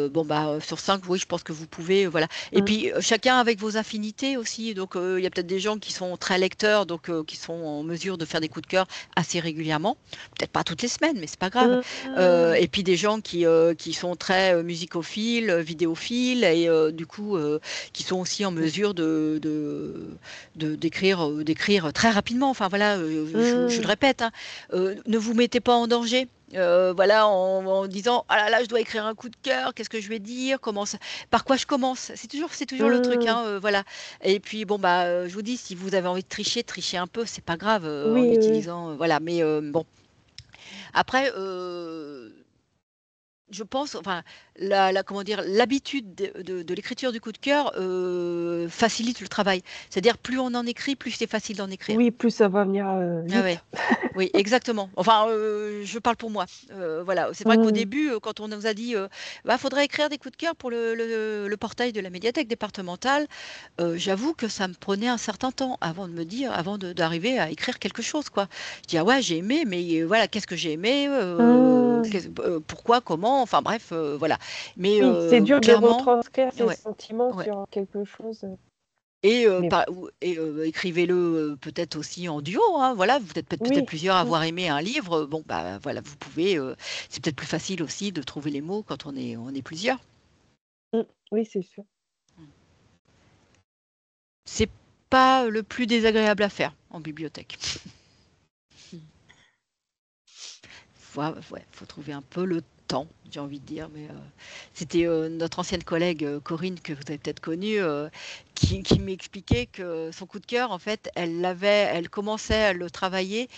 Speaker 1: bon, bah, sur 5, oui, je pense que vous pouvez, voilà. Et
Speaker 4: Mm.
Speaker 1: puis, chacun avec vos affinités aussi. Donc, il y a peut-être des gens qui sont très lecteurs, donc qui sont en mesure de faire des coups de cœur assez régulièrement. Peut-être pas toutes les semaines, mais c'est pas grave.
Speaker 4: Mm.
Speaker 1: Et puis des gens qui sont très musicophiles, vidéophiles, et du coup, qui sont aussi en mesure d'écrire très rapidement. Enfin voilà, je le
Speaker 4: Mm.
Speaker 1: répète, hein, ne vous mettez pas en danger. Voilà, en disant ah là là, je dois écrire un coup de cœur, qu'est-ce que je vais dire, par quoi je commence, c'est toujours le truc,
Speaker 4: Mm.
Speaker 1: hein, voilà. Et puis bon bah, je vous dis, si vous avez envie de tricher, trichez un peu, c'est pas grave, en
Speaker 4: Oui, oui.
Speaker 1: utilisant, voilà. Mais bon, après, je pense, enfin, comment dire, l'habitude de l'écriture du coup de cœur facilite le travail. C'est-à-dire, plus on en écrit, plus c'est facile d'en écrire.
Speaker 4: Oui, plus ça va venir
Speaker 1: Ah ouais.
Speaker 4: vite.
Speaker 1: Oui, exactement. Enfin, je parle pour moi. Voilà. C'est vrai qu'au
Speaker 4: Mm.
Speaker 1: début, quand on nous a dit, bah, faudrait écrire des coups de cœur pour le portail de la médiathèque départementale, j'avoue que ça me prenait un certain temps avant d'arriver à écrire quelque chose, quoi. Je dis, ah ouais, j'ai aimé, mais voilà, qu'est-ce que j'ai aimé,
Speaker 4: Mm.
Speaker 1: pourquoi, comment, enfin bref, voilà. Mais
Speaker 4: Oui, c'est dur de
Speaker 1: clairement,
Speaker 4: retranscrire ses
Speaker 1: ouais,
Speaker 4: sentiments
Speaker 1: ouais.
Speaker 4: sur quelque chose.
Speaker 1: Et,
Speaker 4: Mais
Speaker 1: écrivez-le peut-être aussi en duo, hein, voilà, vous êtes peut-être
Speaker 4: oui,
Speaker 1: plusieurs à
Speaker 4: mm,
Speaker 1: avoir aimé un livre. Bon, bah voilà, vous pouvez. C'est peut-être plus facile aussi de trouver les mots quand on est plusieurs.
Speaker 4: mm, oui, c'est sûr.
Speaker 1: C'est pas le plus désagréable à faire en bibliothèque. Ouais, faut trouver un peu le temps, j'ai envie de dire. Mais c'était notre ancienne collègue Corinne, que vous avez peut-être connue, qui m'expliquait que son coup de cœur, en fait, elle commençait à le travailler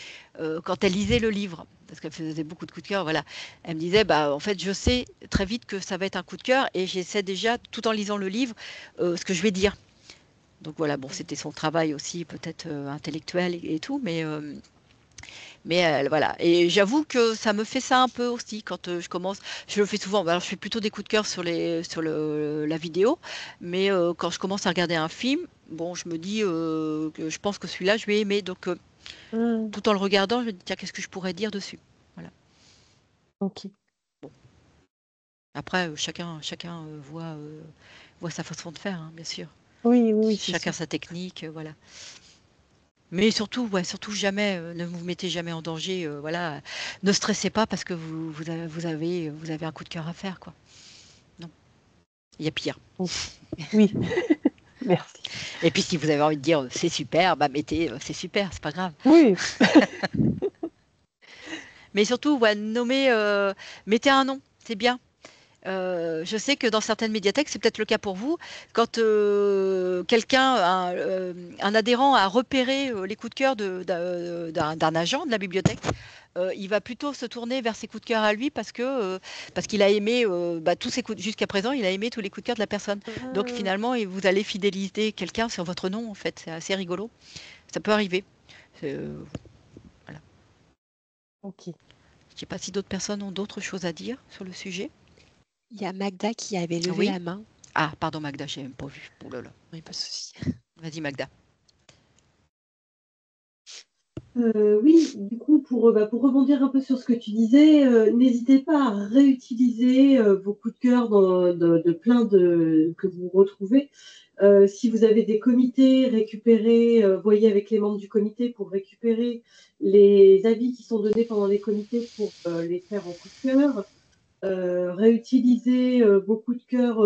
Speaker 1: quand elle lisait le livre. Parce qu'elle faisait beaucoup de coups de cœur, voilà. Elle me disait, bah, en fait, je sais très vite que ça va être un coup de cœur, et j'essaie déjà, tout en lisant le livre, ce que je vais dire. Donc voilà, bon, c'était son travail aussi, peut-être intellectuel et tout, mais voilà. Et j'avoue que ça me fait ça un peu aussi quand je commence. Je le fais souvent. Alors, je fais plutôt des coups de cœur la vidéo, mais quand je commence à regarder un film, bon, je me dis que je pense que celui-là, je vais aimer. Donc,
Speaker 4: Mm,
Speaker 1: tout en le regardant, je me dis, tiens, qu'est-ce que je pourrais dire dessus? Voilà.
Speaker 4: ok.
Speaker 1: Bon. Après, chacun voit sa façon de faire, hein, bien sûr.
Speaker 4: Oui, oui, oui, c'est
Speaker 1: Chacun
Speaker 4: sûr.
Speaker 1: sa technique, voilà. Mais surtout, ouais, surtout jamais, ne vous mettez jamais en danger, voilà. Ne stressez pas parce que vous avez un coup de cœur à faire, quoi. Non, il y a pire.
Speaker 4: Ok. Oui, merci.
Speaker 1: Et puis si vous avez envie de dire c'est super, bah mettez c'est super, c'est pas grave.
Speaker 4: Oui,
Speaker 1: Mais surtout, ouais, mettez un nom, c'est bien. Je sais que dans certaines médiathèques, c'est peut-être le cas pour vous, quand un adhérent a repéré les coups de cœur d'un agent de la bibliothèque, il va plutôt se tourner vers ses coups de cœur à lui parce qu'il a aimé bah, tous ses coups jusqu'à présent, il a aimé tous les coups de cœur de la personne. Donc
Speaker 4: mm,
Speaker 1: finalement, vous allez fidéliser quelqu'un sur votre nom, en fait. C'est assez rigolo. Ça peut arriver. Voilà.
Speaker 4: ok.
Speaker 1: Je ne sais pas si d'autres personnes ont d'autres choses à dire sur le sujet.
Speaker 2: Il y a Magda qui avait levé
Speaker 1: Oui.
Speaker 2: la main.
Speaker 1: Ah, pardon Magda, j'ai même pas vu. Oh là là.
Speaker 2: Oui, pas de souci.
Speaker 1: Vas-y Magda.
Speaker 5: Oui, du coup, pour rebondir un peu sur ce que tu disais, n'hésitez pas à réutiliser vos coups de cœur de plein que vous retrouvez. Si vous avez des comités, récupérez, voyez avec les membres du comité pour récupérer les avis qui sont donnés pendant les comités pour les faire en coup de cœur. Réutiliser vos coups de cœur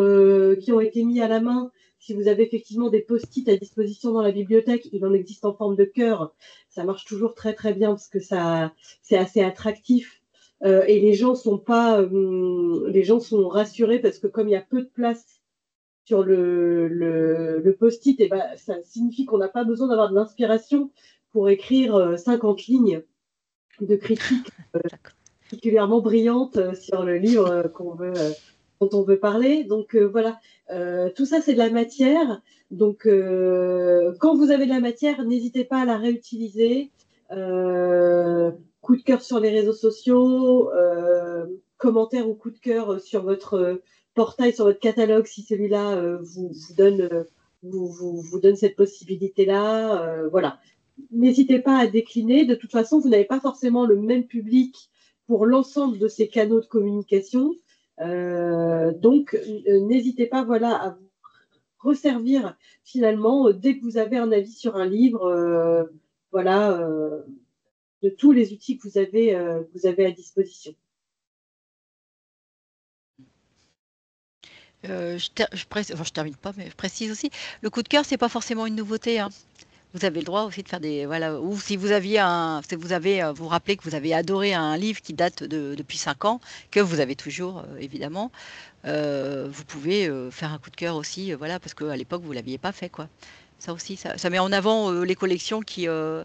Speaker 5: qui ont été mis à la main. Si vous avez effectivement des post-it à disposition dans la bibliothèque, il en existe en forme de cœur. Ça marche toujours très très bien parce que c'est assez attractif. Et les gens sont rassurés parce que comme il y a peu de place sur le post-it, et ben, ça signifie qu'on n'a pas besoin d'avoir de l'inspiration pour écrire 50 lignes de critique
Speaker 1: D'accord.
Speaker 5: particulièrement brillante sur le livre dont on veut parler. Donc voilà, tout ça c'est de la matière. Donc quand vous avez de la matière, n'hésitez pas à la réutiliser. Coup de cœur sur les réseaux sociaux, commentaires ou coup de cœur sur votre portail, sur votre catalogue, si celui-là vous donne cette possibilité-là. Voilà. N'hésitez pas à décliner. De toute façon, vous n'avez pas forcément le même public pour l'ensemble de ces canaux de communication. Donc, n'hésitez pas voilà, à vous resservir finalement dès que vous avez un avis sur un livre, voilà, de tous les outils que vous avez à disposition.
Speaker 1: Je termine pas, mais je précise aussi, le coup de cœur, c'est pas forcément une nouveauté, hein. Vous avez le droit aussi de faire des voilà, ou si vous aviez si vous avez vous rappelez que vous avez adoré un livre qui date depuis 5 ans, que vous avez toujours évidemment, vous pouvez faire un coup de cœur aussi, voilà, parce qu'à l'époque vous l'aviez pas fait quoi. Ça aussi, ça met en avant les collections enfin,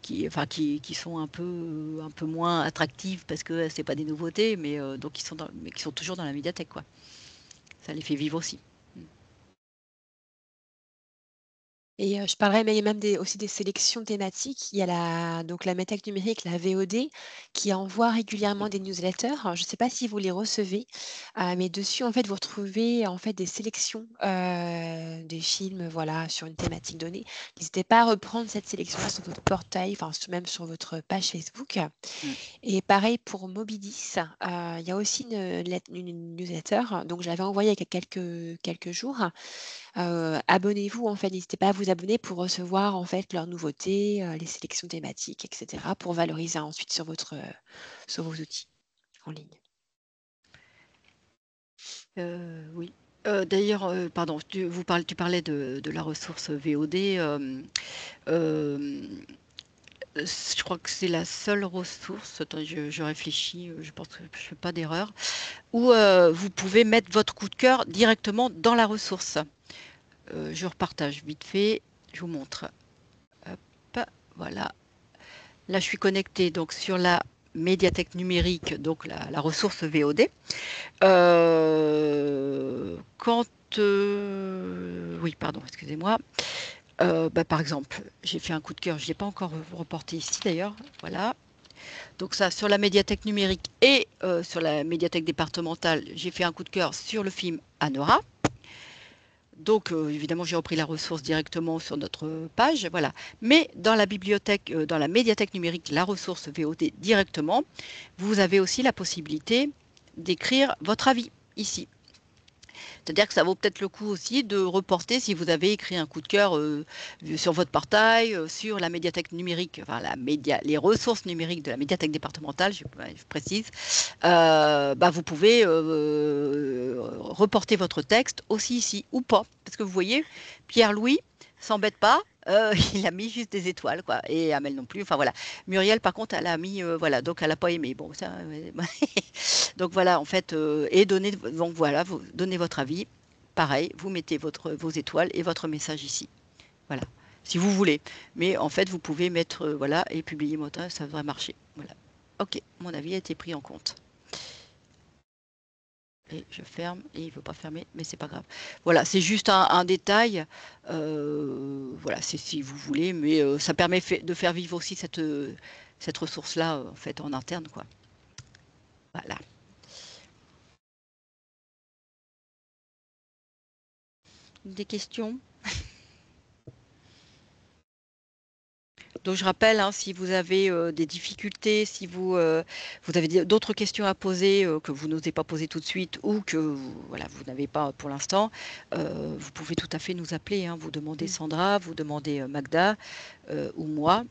Speaker 1: qui sont un peu moins attractives parce que c'est pas des nouveautés, mais donc mais qui sont toujours dans la médiathèque quoi. Ça les fait vivre aussi.
Speaker 2: Et je parlerai mais il y a même aussi des sélections thématiques. Il y a donc la méthoque numérique, la VOD, qui envoie régulièrement des newsletters. Alors je ne sais pas si vous les recevez, mais dessus, en fait, vous retrouvez, en fait, des sélections, des films, voilà, sur une thématique donnée. N'hésitez pas à reprendre cette sélection-là sur votre portail, enfin, même sur votre page Facebook.
Speaker 1: Mmh.
Speaker 2: Et pareil pour Moby10, il y a aussi une newsletter, donc je l'avais envoyée il y a quelques jours. Abonnez-vous, en fait, n'hésitez pas à vous abonner pour recevoir, en fait, leurs nouveautés, les sélections thématiques, et cetera, pour valoriser ensuite sur vos outils en ligne.
Speaker 1: Oui. D'ailleurs, pardon, tu parlais de la ressource VOD, je crois que c'est la seule ressource, attends, je réfléchis, je pense que je fais pas d'erreur, où, vous pouvez mettre votre coup de cœur directement dans la ressource. Je repartage vite fait, je vous montre. Hop, voilà. Là, je suis connectée donc sur la médiathèque numérique, donc la ressource VOD. Quand, oui, pardon, excusez-moi. Par exemple, j'ai fait un coup de cœur, je ne l'ai pas encore reporté ici d'ailleurs, voilà. Donc ça, sur la médiathèque numérique et sur la médiathèque départementale, j'ai fait un coup de cœur sur le film Anora. Donc évidemment, j'ai repris la ressource directement sur notre page, voilà. Mais dans la bibliothèque, dans la médiathèque numérique, la ressource VOD directement, vous avez aussi la possibilité d'écrire votre avis ici. C'est-à-dire que ça vaut peut-être le coup aussi de reporter si vous avez écrit un coup de cœur sur votre portail, sur la médiathèque numérique, enfin les ressources numériques de la médiathèque départementale, je précise, vous pouvez reporter votre texte aussi ici ou pas. Parce que vous voyez, Pierre-Louis s'embête pas. Il a mis juste des étoiles, quoi. Et Amel non plus. Enfin voilà. Muriel, par contre, elle a mis, voilà, donc elle n'a pas aimé. Bon, ça, donc voilà, en fait, et donc voilà, vous donnez votre avis. Pareil, vous mettez vos étoiles et votre message ici. Voilà, si vous voulez. Mais en fait, vous pouvez mettre, voilà, et publier mon texte, ça devrait marcher. Voilà. Ok, mon avis a été pris en compte. Et je ferme, et il ne veut pas fermer, mais c'est pas grave. Voilà, c'est juste un détail. Voilà, c'est si vous voulez, mais ça permet de faire vivre aussi cette ressource-là, en fait, en interne, quoi. Voilà. Des questions? Donc je rappelle, hein, si vous avez des difficultés, si vous avez d'autres questions à poser que vous n'osez pas poser tout de suite ou que voilà, vous n'avez pas pour l'instant, vous pouvez tout à fait nous appeler, hein, vous demandez Sandra, vous demandez Magda ou moi.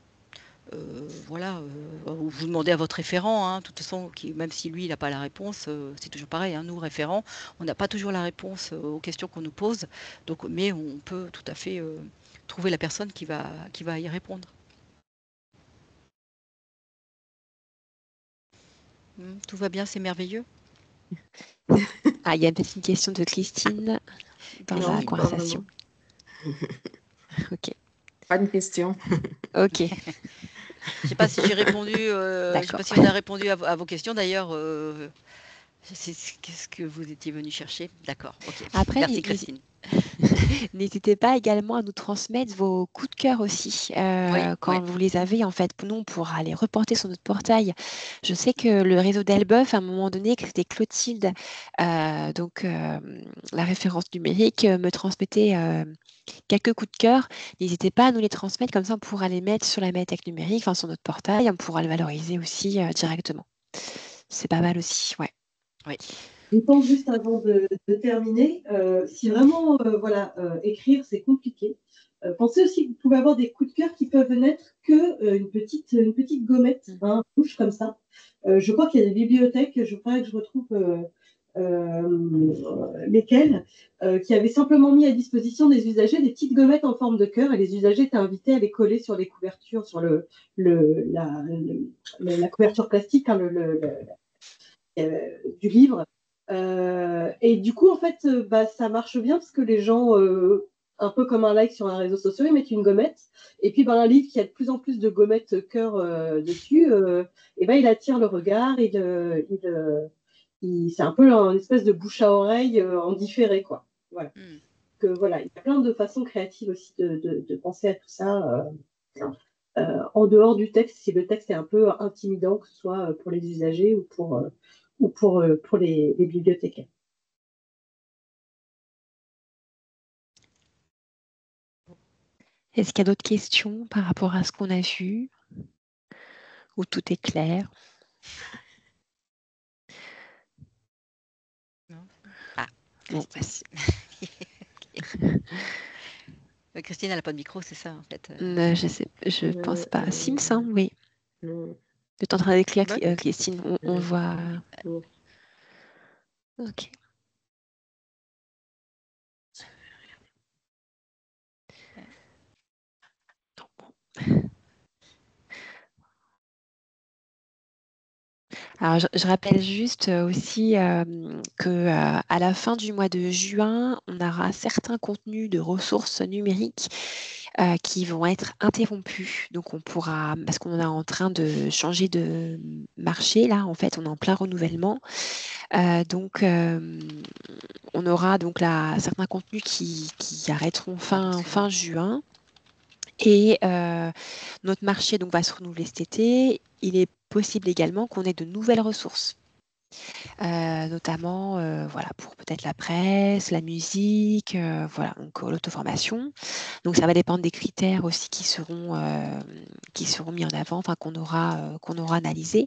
Speaker 1: Voilà, ou vous demandez à votre référent, hein, de toute façon, même si lui, il n'a pas la réponse, c'est toujours pareil, hein, nous, référents, on n'a pas toujours la réponse aux questions qu'on nous pose, donc, mais on peut tout à fait trouver la personne qui va y répondre. Tout va bien, c'est merveilleux.
Speaker 2: Ah, il y a peut-être une question de Christine dans
Speaker 6: Non,
Speaker 2: la
Speaker 6: pas
Speaker 2: conversation. Ok.
Speaker 6: Pas de question.
Speaker 2: Ok.
Speaker 1: Je ne sais pas si j'ai répondu, je sais
Speaker 2: D'accord.
Speaker 1: pas si on a répondu à vos questions d'ailleurs. C'est ce que vous étiez venu chercher. D'accord, ok.
Speaker 2: Après,
Speaker 1: Merci Christine.
Speaker 2: n'hésitez pas également à nous transmettre vos coups de cœur aussi quand
Speaker 1: Oui.
Speaker 2: vous les avez. En fait, nous, on pourra les reporter sur notre portail. Je sais que le réseau d'Elbeuf, à un moment donné, que c'était Clotilde, la référence numérique, me transmettait quelques coups de cœur. N'hésitez pas à nous les transmettre, comme ça on pourra les mettre sur la médiathèque numérique, enfin sur notre portail, on pourra le valoriser aussi directement. C'est pas mal aussi, ouais.
Speaker 1: Oui.
Speaker 5: Je pense juste avant de terminer, si vraiment écrire c'est compliqué, pensez aussi que vous pouvez avoir des coups de cœur qui peuvent n'être que une petite gommette, rouge comme ça. Je crois qu'il y a des bibliothèques, je crois que je retrouve lesquelles, qui avaient simplement mis à disposition des usagers des petites gommettes en forme de cœur et les usagers étaient invités à les coller sur les couvertures, sur la couverture plastique, hein, du livre. Et du coup, en fait, ça marche bien parce que les gens, un peu comme un like sur un réseau social, ils mettent une gommette. Et puis, un livre qui a de plus en plus de gommettes cœur dessus, il attire le regard. C'est un peu une espèce de bouche à oreille en différé, quoi. Voilà. Voilà, il y a plein de façons créatives aussi de penser à tout ça. En dehors du texte, si le texte est un peu intimidant, que ce soit pour les usagers ou pour les bibliothécaires.
Speaker 2: Est-ce qu'il y a d'autres questions par rapport à ce qu'on a vu? Ou tout est clair?
Speaker 1: Non. Ah,
Speaker 2: Bon,
Speaker 1: Christine. Christine, elle n'a pas de micro, c'est ça en fait.
Speaker 2: je pense pas. Si, me semble, oui.
Speaker 6: Non.
Speaker 2: Tu es en train d'écrire,
Speaker 1: Ouais.
Speaker 2: Christine, on voit. Ok. Alors, je rappelle juste aussi que à la fin du mois de juin, on aura certains contenus de ressources numériques qui vont être interrompus. Donc, on pourra, parce qu'on est en train de changer de marché, là, en fait, on est en plein renouvellement. Donc, on aura donc là certains contenus qui arrêteront fin juin. Et notre marché donc, va se renouveler cet été. Il est possible également qu'on ait de nouvelles ressources, notamment voilà, pour peut-être la presse, la musique, voilà, donc l'auto-formation. Donc ça va dépendre des critères aussi qui seront mis en avant, enfin qu'on aura analysés.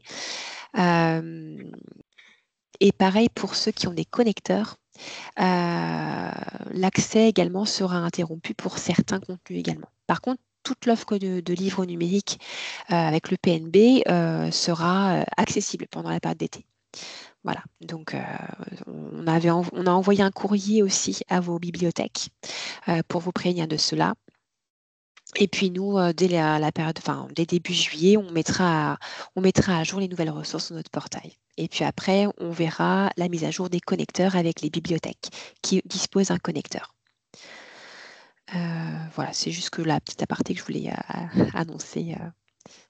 Speaker 2: Et pareil pour ceux qui ont des connecteurs. L'accès également sera interrompu pour certains contenus également. Par contre, toute l'offre de livres numériques avec le PNB sera accessible pendant la période d'été. Voilà, donc on a envoyé un courrier aussi à vos bibliothèques pour vous prévenir de cela. Et puis nous, dès la période, dès début juillet, on mettra à jour les nouvelles ressources sur notre portail. Et puis après, on verra la mise à jour des connecteurs avec les bibliothèques qui disposent d'un connecteur. Voilà, c'est juste que la petite aparté que je voulais annoncer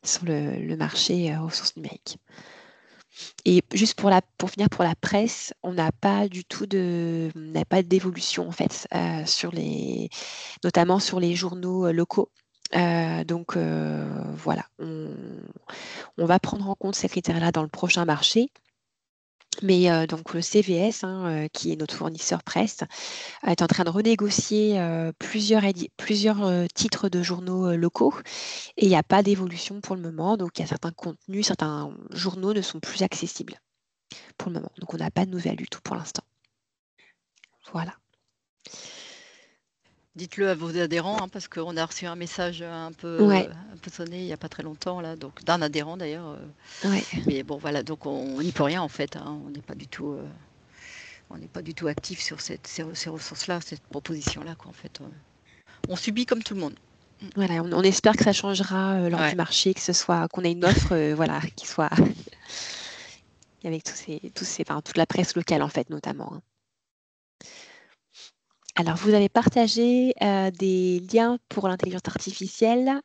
Speaker 2: sur le marché ressources numériques. Et juste pour finir pour la presse, on n'a pas d'évolution en fait notamment sur les journaux locaux. Donc voilà, on va prendre en compte ces critères-là dans le prochain marché. Mais donc le CVS, qui est notre fournisseur presse, est en train de renégocier plusieurs titres de journaux locaux et il n'y a pas d'évolution pour le moment. Donc il y a certains contenus, certains journaux ne sont plus accessibles pour le moment. Donc on n'a pas de nouvelles du tout pour l'instant. Voilà.
Speaker 1: Dites-le à vos adhérents, parce qu'on a reçu un message un peu sonné il n'y a pas très longtemps, là, donc d'un adhérent d'ailleurs.
Speaker 2: Ouais.
Speaker 1: Mais bon, voilà, donc on n'y peut rien en fait. On n'est pas du tout, actif sur ces ressources-là, cette proposition-là, quoi. En fait, on subit comme tout le monde.
Speaker 2: Voilà, on espère que ça changera lors du marché, qu'on ait une offre, qui soit avec toute la presse locale en fait, notamment. Alors, vous avez partagé des liens pour l'intelligence artificielle,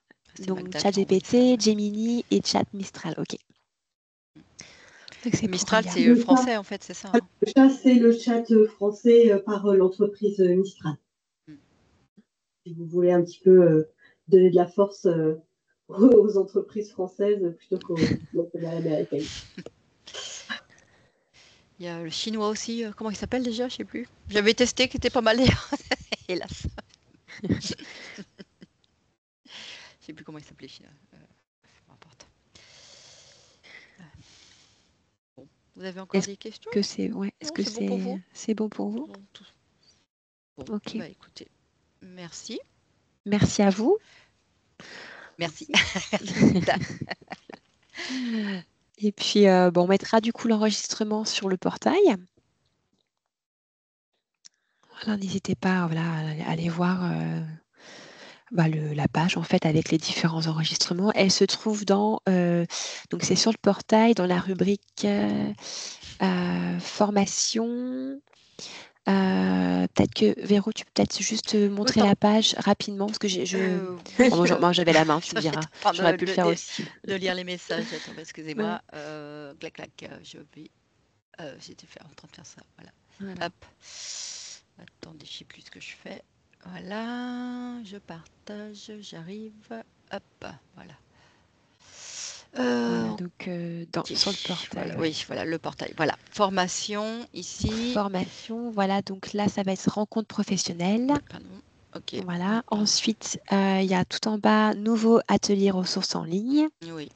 Speaker 2: donc ChatGPT, Gemini et Chat Mistral. Ok. Donc,
Speaker 1: Mistral, c'est français en fait, c'est ça.
Speaker 5: Le chat, c'est le chat français par l'entreprise Mistral. Si vous voulez un petit peu donner de la force aux entreprises françaises plutôt qu'aux américaines.
Speaker 1: Il y a le chinois aussi, comment il s'appelle déjà, je ne sais plus. J'avais testé, qui était pas mal d'ailleurs. Hélas. Je ne sais plus comment il s'appelait, chinois. Peu importe. Bon. Vous avez encore des questions?
Speaker 2: Est-ce que c'est bon pour vous?
Speaker 1: Bon, ok. Bah, écoutez, merci.
Speaker 2: Merci à vous.
Speaker 1: Merci.
Speaker 2: Et puis, on mettra du coup l'enregistrement sur le portail. Voilà, n'hésitez pas à aller voir la page en fait avec les différents enregistrements. Elle se trouve donc c'est sur le portail dans la rubrique formation. Peut-être que Véro, tu peux peut-être juste montrer la page rapidement parce que moi j'avais la main, tu me diras. J'aurais pu le faire aussi.
Speaker 1: De lire les messages. Attends, excusez-moi. Clac, je vais. J'étais en train de faire ça. Voilà. Hop. Attendez, je ne sais plus ce que je fais. Voilà. Je partage. J'arrive. Hop. Voilà.
Speaker 2: Donc sur le portail.
Speaker 1: Voilà, le portail. Voilà. Formation ici.
Speaker 2: Formation. Voilà. Donc là, ça va être rencontre professionnelle.
Speaker 1: Pardon. Ok.
Speaker 2: Voilà. Ensuite, il y a tout en bas nouveau atelier ressources en ligne.
Speaker 1: Oui.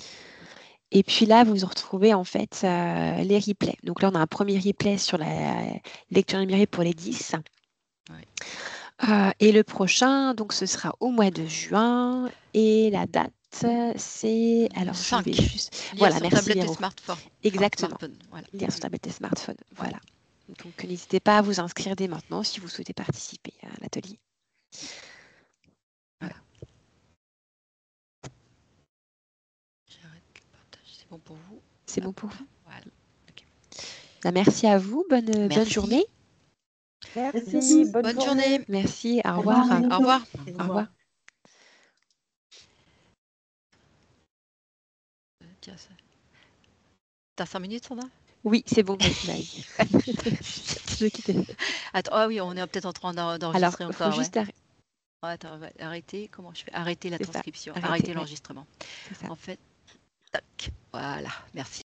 Speaker 2: Et puis là, vous retrouvez en fait les replays. Donc là, on a un premier replay sur la lecture numérique pour les 10. Oui. Et le prochain, donc ce sera au mois de juin. Et la date, c'est... Alors,
Speaker 1: 5.
Speaker 2: Je vais juste...
Speaker 1: Lire sur
Speaker 2: merci
Speaker 1: tablette
Speaker 2: Véro.
Speaker 1: et smartphone.
Speaker 2: Exactement. Lire sur tablette et smartphone. Voilà. Donc, n'hésitez pas à vous inscrire dès maintenant si vous souhaitez participer à l'atelier. Voilà.
Speaker 1: J'arrête le partage. C'est bon pour vous?
Speaker 2: C'est bon pour vous?
Speaker 1: Voilà. Okay.
Speaker 2: Merci à vous. Bonne journée.
Speaker 4: Merci. Bonne journée.
Speaker 2: Merci. Au revoir.
Speaker 1: Au revoir.
Speaker 2: Au revoir.
Speaker 1: T'as 5 minutes, Sandra?
Speaker 2: Oui, c'est bon.
Speaker 1: Attends, oui, on est peut-être en train d'enregistrer encore.
Speaker 2: Alors, il faut juste
Speaker 1: arrêter. Comment je fais? Arrêter la transcription.
Speaker 2: Arrêter
Speaker 1: l'enregistrement.
Speaker 2: C'est ça.
Speaker 1: En fait, tac. Voilà. Merci.